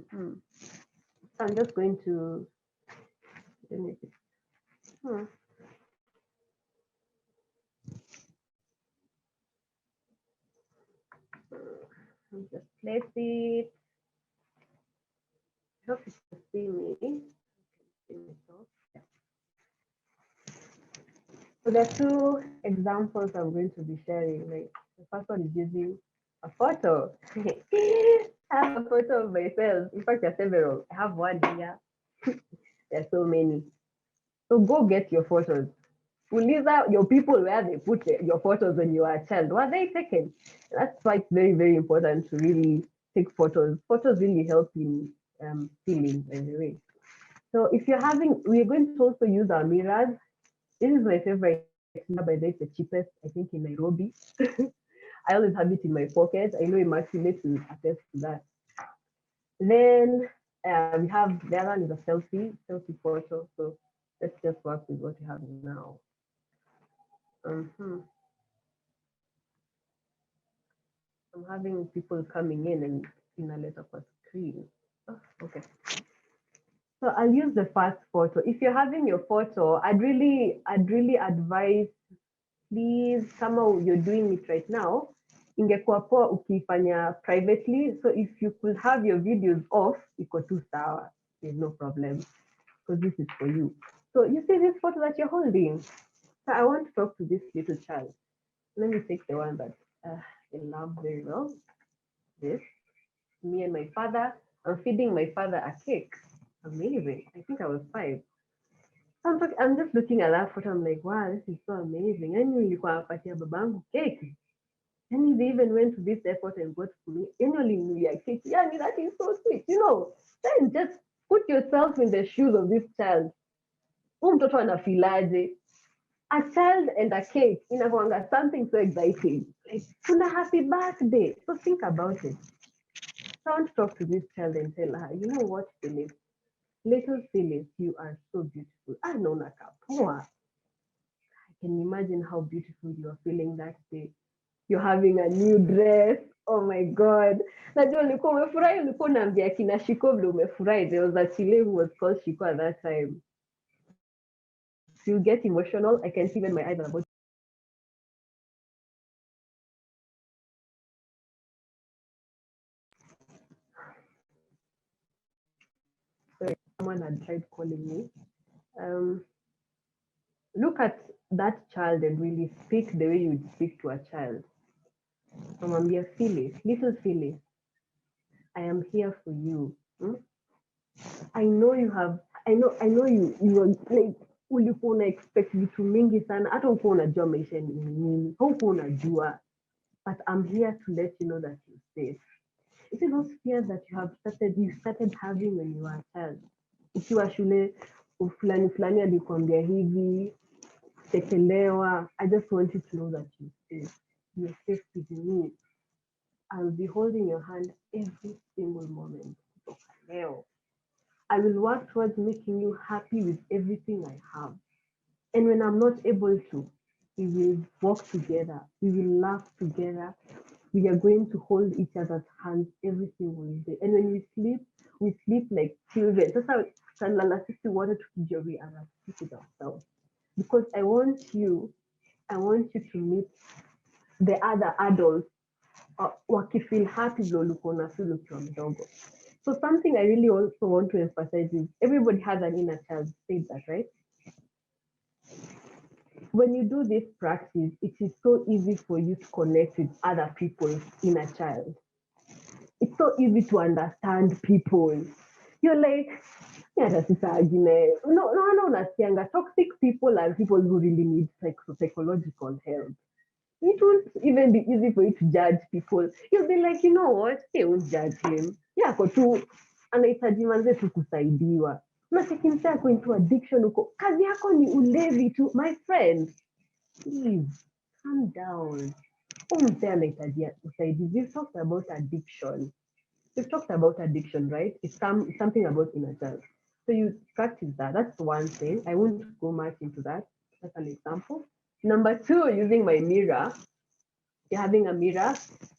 I'm just going to let me see. I'll just place it. I hope you can see me. See myself. Yeah. So there are two examples I'm going to be sharing. Like the first one is using a photo. I have a photo of myself. In fact, there are several. I have one here. There are so many. So go get your photos. Uliza your people where they put your photos when you were a child. Were they taken? That's why it's very, very important to really take photos. Photos really help in feeling, by the way. So if you're having, we're going to also use our mirrors. This is my favorite mirror, by the way, it's the cheapest, I think, in Nairobi. I always have it in my pocket. I know Immaculate will attest to that. Then we have the other one is a selfie photo. So let's just work with what we have now. I'm having people coming in and in a let up a screen. Oh, okay. So I'll use the first photo. If you're having your photo, I'd really advise, please, kama you're doing it right now, ingekuwa poa ukifanya privately. So if you could have your videos off, iko tu sawa. There's no problem because this is for you. So you see this photo that you're holding. So I want to talk to this little child. Let me take the one that I love very well. This, me and my father. I'm feeding my father a cake. Amazing. I think I was 5. I'm just looking at that photo. I'm like, wow, this is so amazing. Yani nilikuwa napatia babangu cake. And they even went to this airport and got for me. Annually, cake. Yeah, that is so sweet. Then just put yourself in the shoes of this child. Mtoto anafilaje? A child and a cake inakuanga something so exciting. Like, kuna happy birthday. So think about it. So I want to talk to this child and tell her, you know what, Phyllis? Little Phyllis, you are so beautiful. I know Nakapoa. I can imagine how beautiful you are feeling that day. You're having a new dress. Oh my God. Najua ulikuwa umefurahi, ulikuwa unaambia kina Shiko vile umefurahi. There was a Chile who was called Shiko at that time. If you get emotional, I can see when my eyes are about. Sorry, someone had tried calling me. Look at that child and really speak the way you would speak to a child. Namwambia Phyllis, little Phyllis, I am here for you. I know you have, I know you are like, ulikuwa una expect vitu mingi sana, hata ukuwa unajua maisha ni nini, haukuwa unajua, but I'm here to let you know that you're safe. You see those fears that you started having when you were a child. Ukiwa shule, fulani fulani alikuambia hivi, tekelewa. I just want you to know that you're safe. You're safe with me. I'll be holding your hand every single moment. I will work towards making you happy with everything I have. And when I'm not able to, we will walk together. We will laugh together. We are going to hold each other's hands every single day. And when we sleep like children. That's how Salala Sisi wanted to enjoy our sleep with ourselves. Because I want you to meet the other adults wakifeel happy vile ulikuwa unafeel ukiwa mdogo. So something I really also want to emphasize is everybody has an inner child. Say that, right? When you do this practice, it is so easy for you to connect with other people's inner child. It's so easy to understand people. You're like, unasikianga toxic people are people who really need psychological help. It won't even be easy for you to judge people. You'll be like, you know what? They won't judge him. Yako tu anahitaji manze tu kusaidiwa. Unachekimsa yako into addiction huko. Kazi yako ni ulevi tu. My friend, please calm down. Umse anahitaji usaidizi. We've talked about addiction. Right? It's something about inner child. So you practice that. That's one thing. I won't go much into that. That's an example. Number 2, using my mirror. You're having a mirror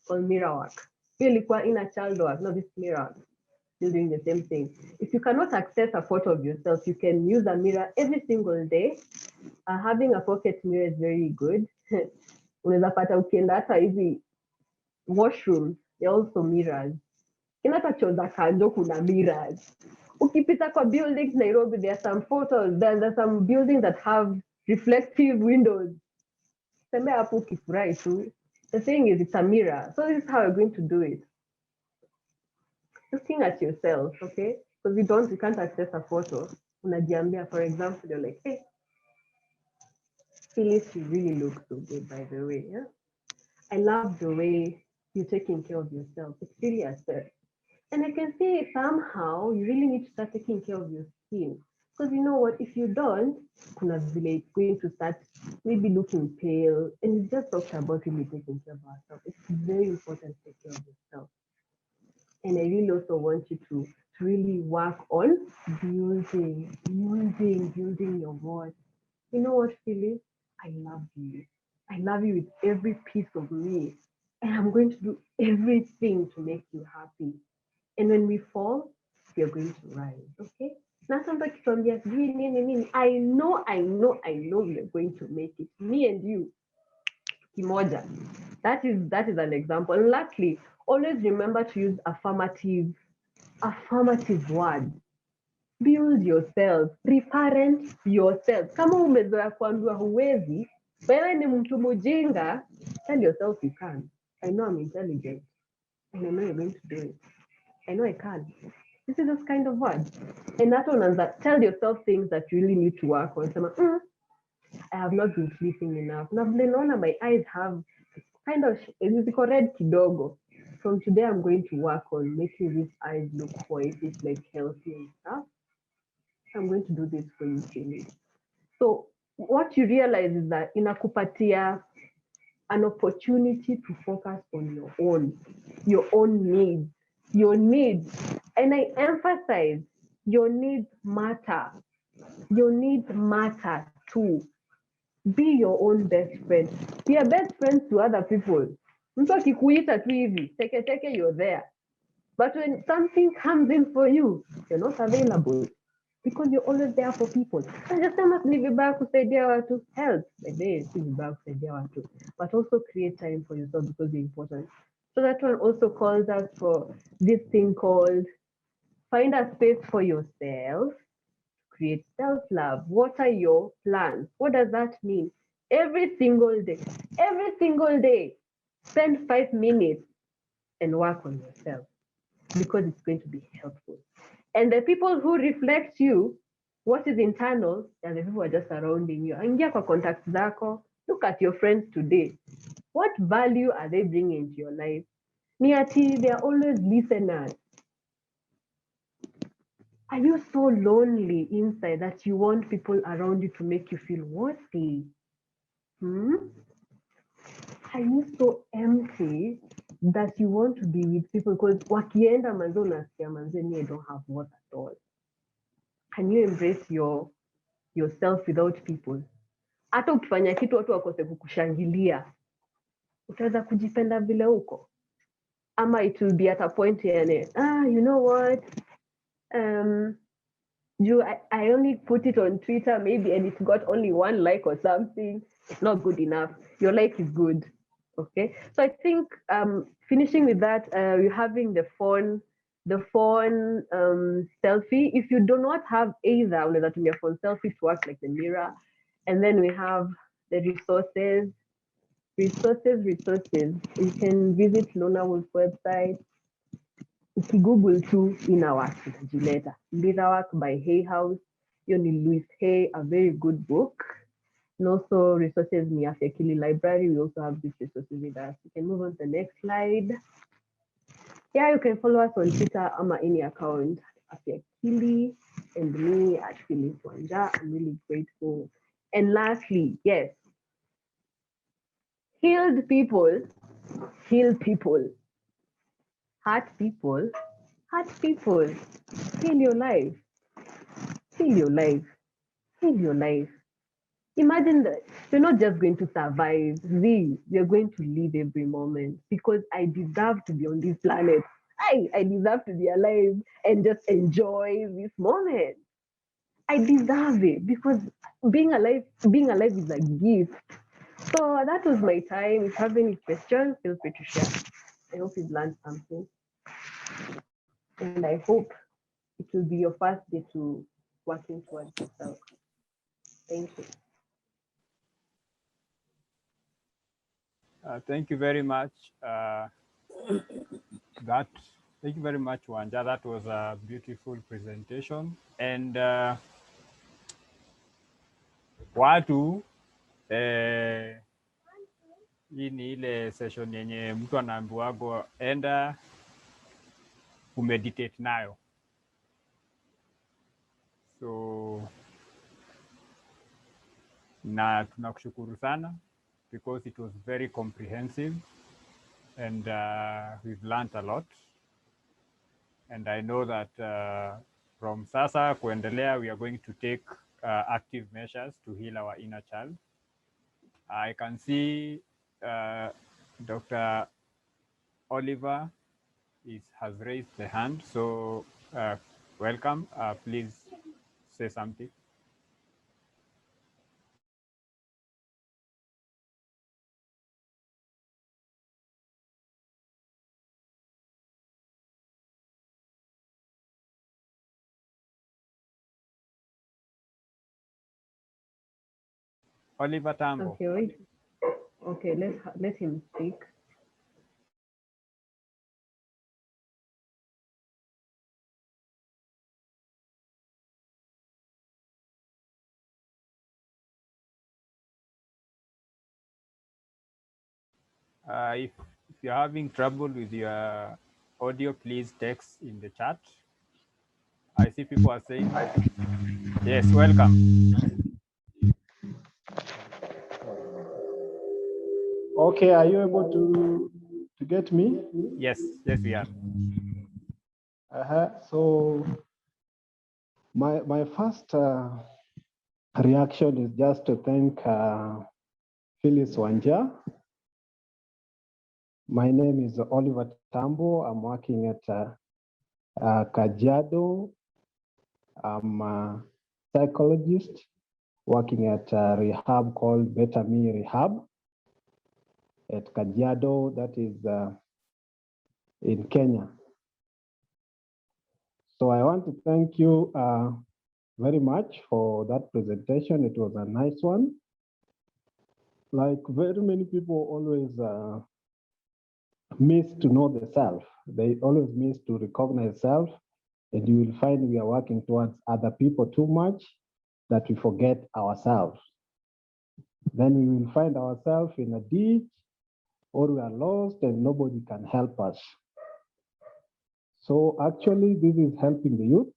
called mirror work. Ilikuwa inner child work, no, this mirror. still doing the same thing. If you cannot access a photo of yourself, you can use a mirror every single day. Having a pocket mirror is very good. Unaweza pata ukienda hata hivi washrooms, they're also mirrors. Hata choo za kando kuna mirrors. Ukipita kwa buildings Nairobi, there are some photos, there's some buildings that have reflective windows. Tembea hapo ukifurahi tu. The thing is, it's a mirror. So this is how you're going to do it. Looking at yourself, okay? Because you can't access a photo. Unajiambia, for example, you're like, hey, Phyllis, you really look so good, by the way. Yeah? I love the way you're taking care of yourself. It's really a step. And I can see somehow you really need to start taking care of your skin. Because you know what, if you don't, kuna vile it's going to start maybe looking pale. And we just talked about really taking care of ourselves. It's very important to take care of yourself. And I really also want you to really work on building your voice. You know what, Phyllis? I love you. I love you with every piece of me. And I'm going to do everything to make you happy. And when we fall, we're going to rise, okay? Na sasa kituambia sijui nini, I know we are going to make it. Me and you, kimoja. That is an example. And lastly, always remember to use affirmative words. Build yourself, reparent yourself. Kama umezoea kuambiwa huwezi, wewe ni mtu mjinga, tell yourself you can. I know I'm intelligent, and I know you're going to do it. I know I can. This is those kind of words. And that one, tell yourself things that you really need to work on. I have not been sleeping enough. Now, my eyes have kind of red kidogo. From today, I'm going to work on making these eyes look white, like healthy and stuff. I'm going to do this for you, Phyllis. So what you realize is that inakupatia an opportunity to focus on your own needs. Your needs, and I emphasize, your needs matter. Your needs matter too. Be your own best friend. Be a best friend to other people. Mtu akikuita tu hivi, teke, you're there. But when something comes in for you, you're not available because you're always there for people. Sijasema ni vibaya kusaidia watu. Help, si vibaya kusaidia watu. But also create time for yourself because you're important. So that one also calls us for this thing called find a space for yourself, create self-love. What are your plans? What does that mean? Every single day, spend 5 minutes and work on yourself because it's going to be helpful. And the people who reflect you, what is internal, and the people who are just surrounding you. Ingia kwa contacts zako. Look at your friends today. What value are they bringing into your life? Niati, they are always listeners. Are you so lonely inside that you want people around you to make you feel worthy? Are you so empty that you want to be with people because wakienda manze unasikia manze I don't have worth at all? Can you embrace yourself without people? Hata ukifanya kitu watu wakose kukushangilia, utaweza kujipenda vile uko? Ama it will be at a point yani, you know what? I only put it on Twitter maybe and it got only 1 like or something. It's not good enough. Your like is good. Okay. So I think finishing with that, you're having the phone selfie. If you do not have either, that your phone selfie to work like the mirror. And then we have the resources. You can visit Lona Wolf's website. Ukigoogle tu inawak itajileta. Mirawak by Hay House. Hiyo ni Louis Hay, a very good book. And also resources ni Afya Akili library. We also have these resources with us. You can move on to the next slide. Yeah, you can follow us on Twitter ama any account, Afya Akili, and me at Phyllis Wanja. I'm really grateful. And lastly, yes, healed people, heal people. Hurt people, heal your life. Heal your life. Heal your life. Imagine that you're not just going to survive. You're going to live every moment because I deserve to be on this planet. I deserve to be alive and just enjoy this moment. I deserve it because being alive is a gift. So that was my time. If you have any questions, feel free to share. I hope you've learned something. And I hope it will be your first day to working towards yourself. Thank you.
Thank you very much. Thank you very much, Wanja. That was a beautiful presentation. And watu hii ni ile session yenye mtu anaambiwago enda kumeditate nayo. So na tunakushukuru sana because it was very comprehensive and we've learned a lot. And I know that from sasa kuendelea, we are going to take active measures to heal our inner child. I can see Dr. Oliver has raised the hand. So welcome. Please say something. Oliver Tambo.
Okay, wait. Okay, let him speak.
If you're having trouble with your audio, please text in the chat. I see people are saying, yes, welcome.
Okay, are you able to get me?
Yes, yes, we are.
So my first reaction is just to thank Phyllis Wanja. My name is Oliver Tambo. I'm working at Kajiado. I'm a psychologist working at a rehab called Better Me Rehab at Kajiado, that is in Kenya. So I want to thank you very much for that presentation. It was a nice one. Like very many people always miss to know the self. They always miss to recognize self, and you will find we are working towards other people too much that we forget ourselves. Then we will find ourselves in a ditch or we are lost and nobody can help us. So actually this is helping the youth.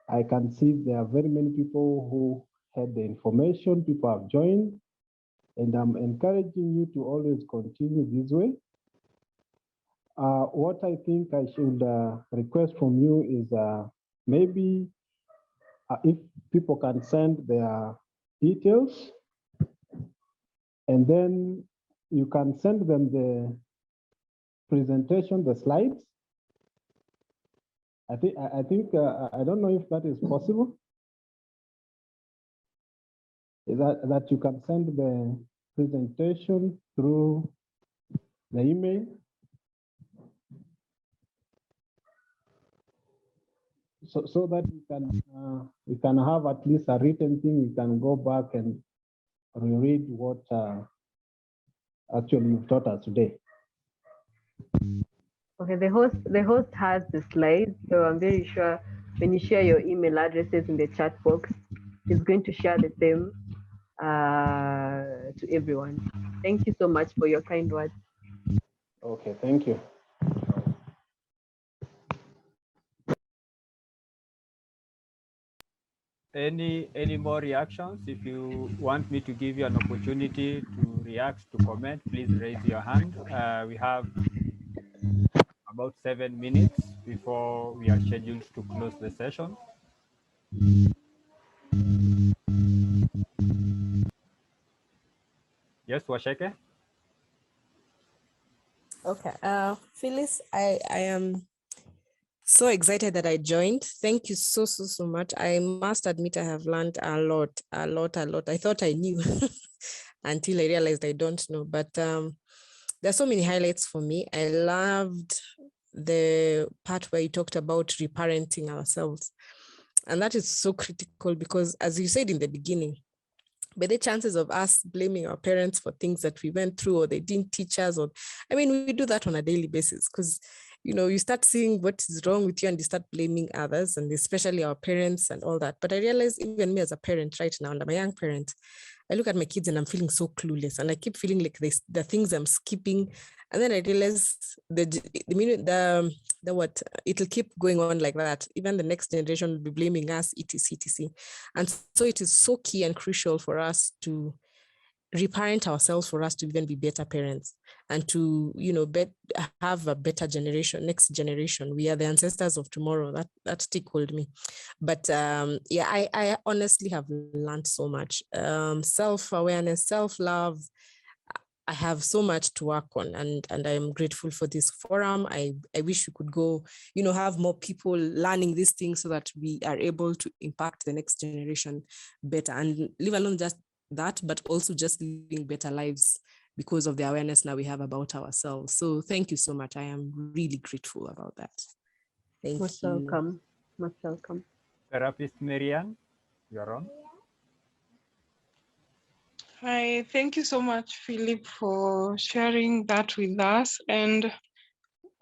I can see there are very many people who had the information, people have joined, and I'm encouraging you to always continue this way. What I think I should request from you is maybe if people can send their details, and then you can send them the presentation, the slides. I think I don't know if that is possible. Is that you can send the presentation through the email. So that we can have at least a written thing. We can go back and reread what actually you've taught us today.
Okay, the host has the slides, so I'm very sure when you share your email addresses in the chat box, he's going to share the same to everyone. Thank you so much for your kind words.
Okay, thank you.
Any more reactions? If you want me to give you an opportunity to react, to comment, please raise your hand. We have about 7 minutes before we are scheduled to close the session. Yes, Washeke?
Okay, Phyllis, I am So excited that I joined. Thank you so much. I must admit I have learned a lot. I thought I knew until I realized I don't know. But there's so many highlights for me. I loved the part where you talked about reparenting ourselves. And that is so critical because, as you said in the beginning, but the chances of us blaming our parents for things that we went through or they didn't teach us, or I mean, we do that on a daily basis because, you know, you start seeing what is wrong with you and you start blaming others, and especially our parents and all that. But I realize even me as a parent right now, and I'm a young parent, I look at my kids and I'm feeling so clueless, and I keep feeling like the things I'm skipping. And then I realize the what it'll keep going on like that. Even the next generation will be blaming us, etc. And so it is so key and crucial for us to reparent ourselves, for us to even be better parents and to, you know, have a better generation, next generation. We are the ancestors of tomorrow. That tickled me. But yeah, I honestly have learned so much. Self-awareness, self-love. I have so much to work on, and I am grateful for this forum. I wish we could go, you know, have more people learning these things so that we are able to impact the next generation better, and leave alone just that, but also just living better lives because of the awareness now we have about ourselves. So thank you so much. I am really grateful about that. Thank
Most
you.
welcome. Most welcome.
Therapist Marianne, you're on.
Hi, thank you so much, Philip, for sharing that with us. And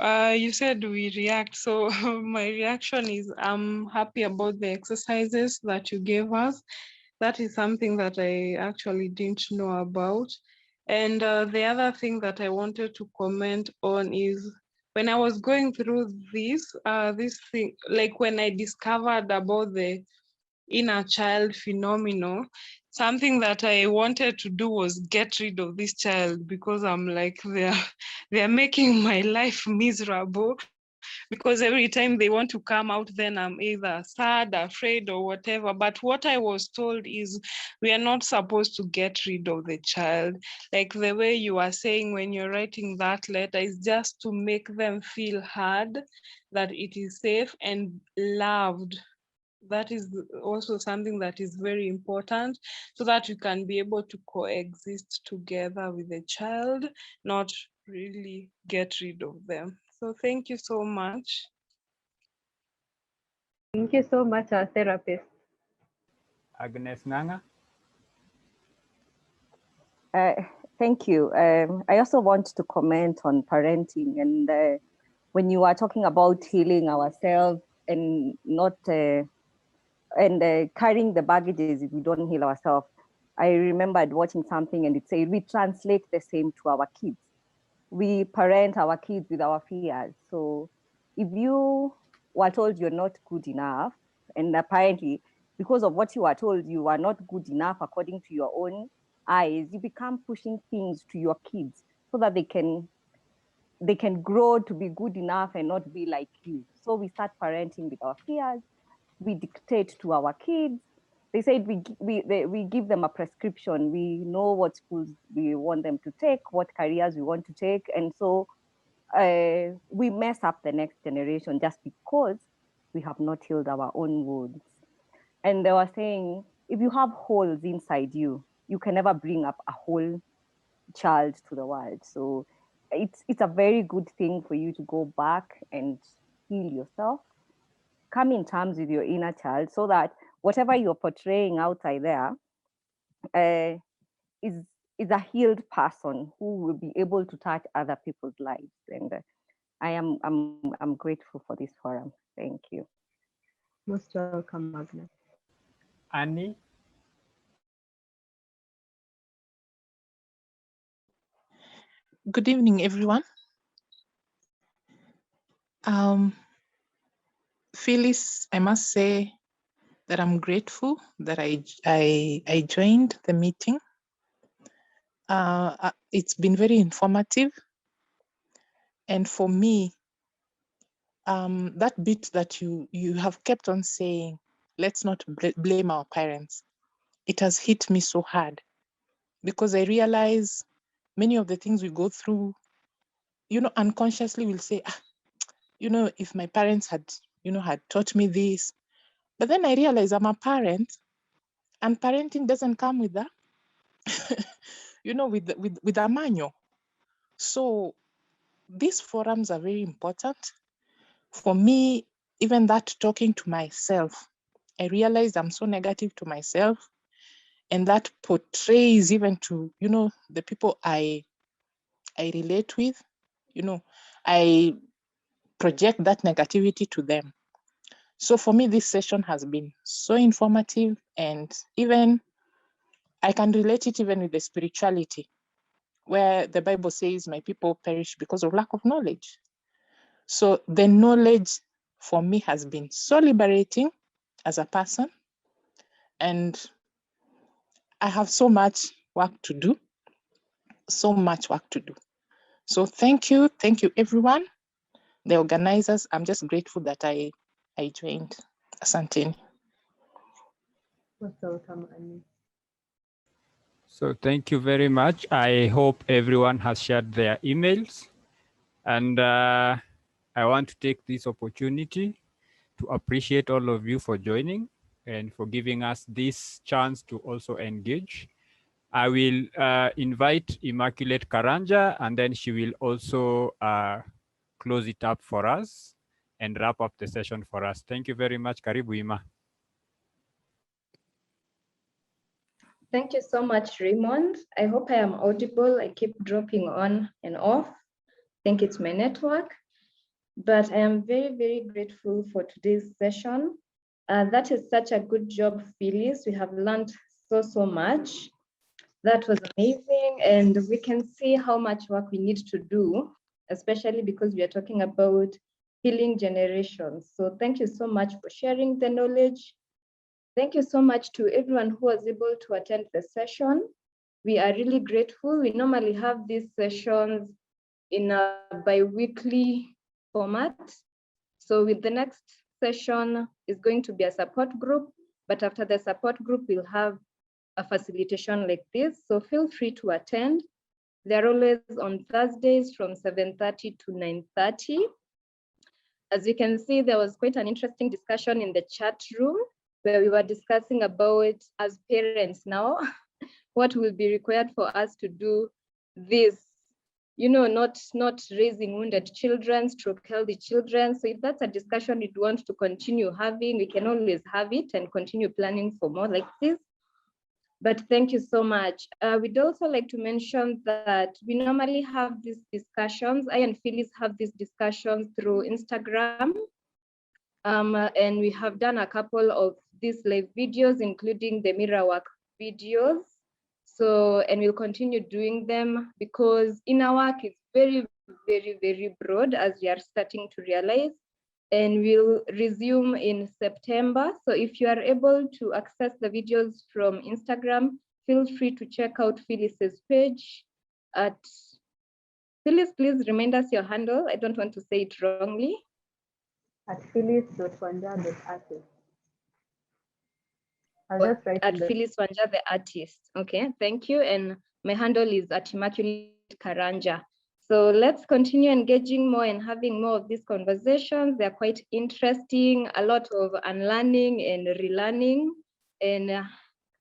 you said we react. So my reaction is I'm happy about the exercises that you gave us. That is something that I actually didn't know about. And the other thing that I wanted to comment on is when I was going through this thing, like when I discovered about the inner child phenomenon, something that I wanted to do was get rid of this child, because I'm like, they're making my life miserable, because every time they want to come out, then I'm either sad, afraid, or whatever. But what I was told is we are not supposed to get rid of the child. Like the way you are saying when you're writing that letter is just to make them feel heard, that it is safe and loved. That is also something that is very important, so that you can be able to coexist together with the child, not really get rid of them. So thank you so much.
Thank you so much, our therapist.
Agnes Nanga.
Thank you. I also want to comment on parenting, and when you are talking about healing ourselves and not carrying the baggages if we don't heal ourselves. I remembered watching something and it said we translate the same to our kids. We parent our kids with our fears. So if you were told you're not good enough, and apparently because of what you were told you are not good enough according to your own eyes, you become pushing things to your kids so that they can grow to be good enough and not be like you. So we start parenting with our fears. We dictate to our kids. They said we give them a prescription. We know what schools we want them to take, what careers we want to take, and so we mess up the next generation just because we have not healed our own wounds. And they were saying, if you have holes inside you, you can never bring up a whole child to the world. So it's a very good thing for you to go back and heal yourself, come in terms with your inner child, so that whatever you're portraying outside there is a healed person who will be able to touch other people's lives. And I'm grateful for this forum. Thank you.
Most welcome, Agnes.
Annie.
Good evening, everyone. Phyllis, I must say that I'm grateful that I joined the meeting. It's been very informative. And for me, that bit that you have kept on saying, let's not blame our parents, it has hit me so hard, because I realize many of the things we go through, unconsciously we'll say, if my parents had taught me this. But then I realized I'm a parent, and parenting doesn't come with that, with a manual. So these forums are very important. For me, even that talking to myself, I realized I'm so negative to myself, and that portrays even to, the people I relate with, I project that negativity to them. So for me, this session has been so informative, and even I can relate it even with the spirituality, where the Bible says, my people perish because of lack of knowledge. So the knowledge for me has been so liberating as a person, and I have so much work to do, so much work to do. So thank you everyone, the organizers. I'm just grateful that I joined. Asanteni.
Most welcome, Annie.
So thank you very much. I hope everyone has shared their emails. And I want to take this opportunity to appreciate all of you for joining and for giving us this chance to also engage. I will invite Immaculate Karanja, and then she will also close it up for us and wrap up the session for us. Thank you very much. Karibu, Ima.
Thank you so much, Raymond. I hope I am audible. I keep dropping on and off. I think it's my network, but I am very, very grateful for today's session. That is such a good job, Phyllis. We have learned so much. That was amazing. And we can see how much work we need to do, especially because we are talking about healing generations. So thank you so much for sharing the knowledge. Thank you so much to everyone who was able to attend the session. We are really grateful. We normally have these sessions in a bi-weekly format. So with the next session is going to be a support group, but after the support group, we'll have a facilitation like this. So feel free to attend. They're always on Thursdays from 7:30 to 9:30. As you can see, there was quite an interesting discussion in the chat room where we were discussing about, as parents now, what will be required for us to do this, not raising wounded children, stroke healthy children. So if that's a discussion you'd want to continue having, we can always have it and continue planning for more like this. But thank you so much. We'd also like to mention that we normally have these discussions. I and Phyllis have these discussions through Instagram. And we have done a couple of these live videos, including the mirror work videos. So, and we'll continue doing them because inner work is very, very, very broad, as we are starting to realize. And we'll resume in September. So if you are able to access the videos from Instagram, feel free to check out Phyllis's page at Phyllis. Please remind us your handle. I don't want to say it wrongly.
At phyllis.wanja.artist. I'll just write
at Phyllis Wanja, the artist. Okay, thank you. And my handle is at Immaculate Karanja. So let's continue engaging more and having more of these conversations. They're quite interesting, a lot of unlearning and relearning. And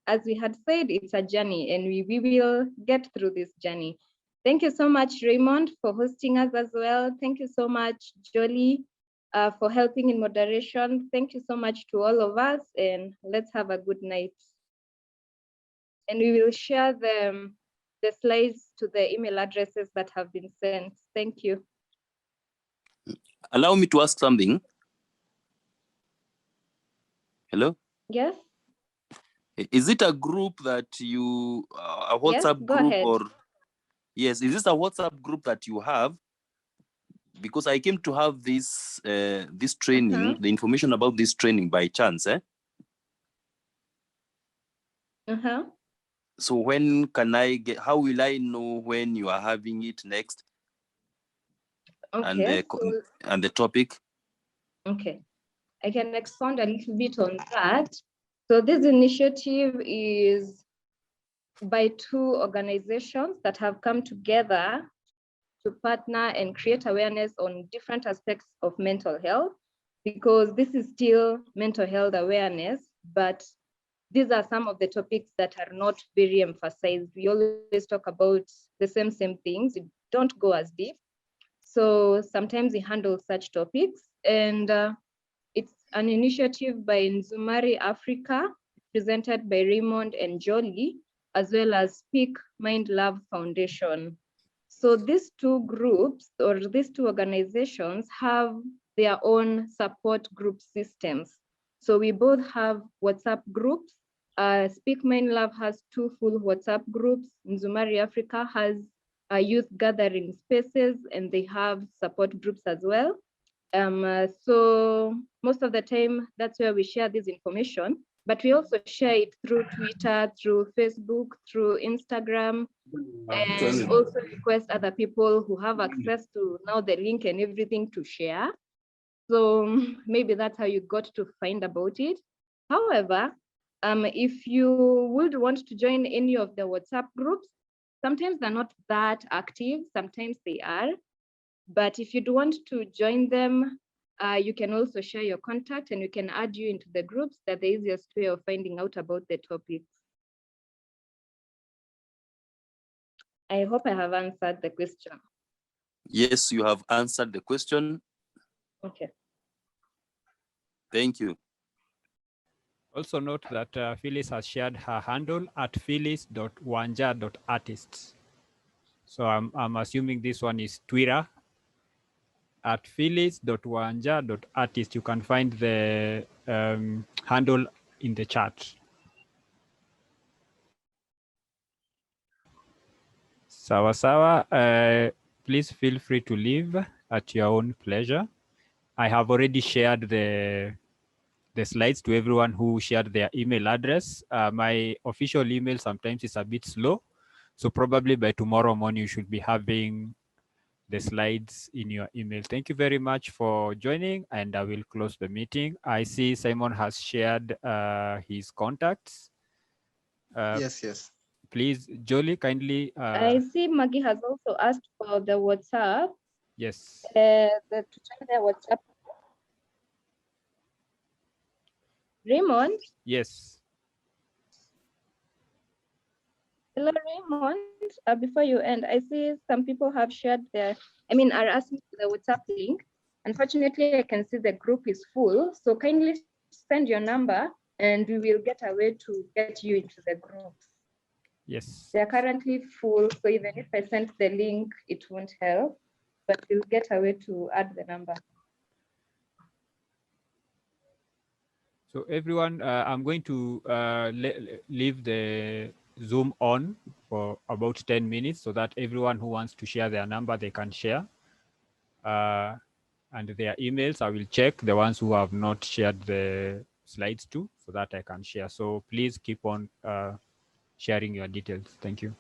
as we had said, it's a journey and we will get through this journey. Thank you so much, Raymond, for hosting us as well. Thank you so much, Jolie, for helping in moderation. Thank you so much to all of us, and let's have a good night. And we will share the slides to the email addresses that have been sent. Thank you.
Allow me to ask something. Hello?
Yes.
Is it a group that you, a WhatsApp
yes, go
group
ahead.
or? Yes, is this a WhatsApp group that you have? Because I came to have this this training, the information about this training by chance, eh? So when can I get, how will I know when you are having it next?
Okay.
And the topic?
Okay, I can expand a little bit on that. So this initiative is by two organizations that have come together to partner and create awareness on different aspects of mental health, because this is still mental health awareness, but these are some of the topics that are not very emphasized. We always talk about the same things. We don't go as deep. So sometimes we handle such topics, and it's an initiative by Nzumari Africa, presented by Raymond and Jolie, as well as Speak Mind Love Foundation. So these two groups or these two organizations have their own support group systems. So we both have WhatsApp groups. Speak Mind Love has 2 full WhatsApp groups. Nzumari Africa has youth gathering spaces, and they have support groups as well. So most of the time, that's where we share this information, but we also share it through Twitter, through Facebook, through Instagram, and also request other people who have access to now the link and everything to share. So maybe that's how you got to find about it. However, if you would want to join any of the WhatsApp groups, sometimes they're not that active, sometimes they are. But if you'd want to join them, you can also share your contact and we can add you into the groups. That's the easiest way of finding out about the topics. I hope I have answered the question.
Yes, you have answered the question.
Okay.
Thank you.
Also note that Phyllis has shared her handle at phyllis.wanja.artists. So I'm assuming this one is Twitter. At phyllis.wanja.artist, you can find the handle in the chat. Sawa sawa, please feel free to leave at your own pleasure. I have already shared the slides to everyone who shared their email address. My official email sometimes is a bit slow, so probably by tomorrow morning you should be having the slides in your email. Thank you very much for joining, and I will close the meeting. I see Simon has shared his contacts.
Yes.
Please, Jolie, kindly.
I see Maggie has also asked for the WhatsApp.
Yes.
To join the WhatsApp. Raymond?
Yes.
Hello, Raymond. Before you end, I see some people have shared are asking for the WhatsApp link. Unfortunately, I can see the group is full. So kindly send your number and we will get a way to get you into the group.
Yes.
They're currently full. So even if I send the link, it won't help, but we'll get a way to add the number.
So everyone, I'm going to leave the Zoom on for about 10 minutes so that everyone who wants to share their number, they can share. And their emails, I will check the ones who have not shared the slides to so that I can share. So please keep on sharing your details. Thank you.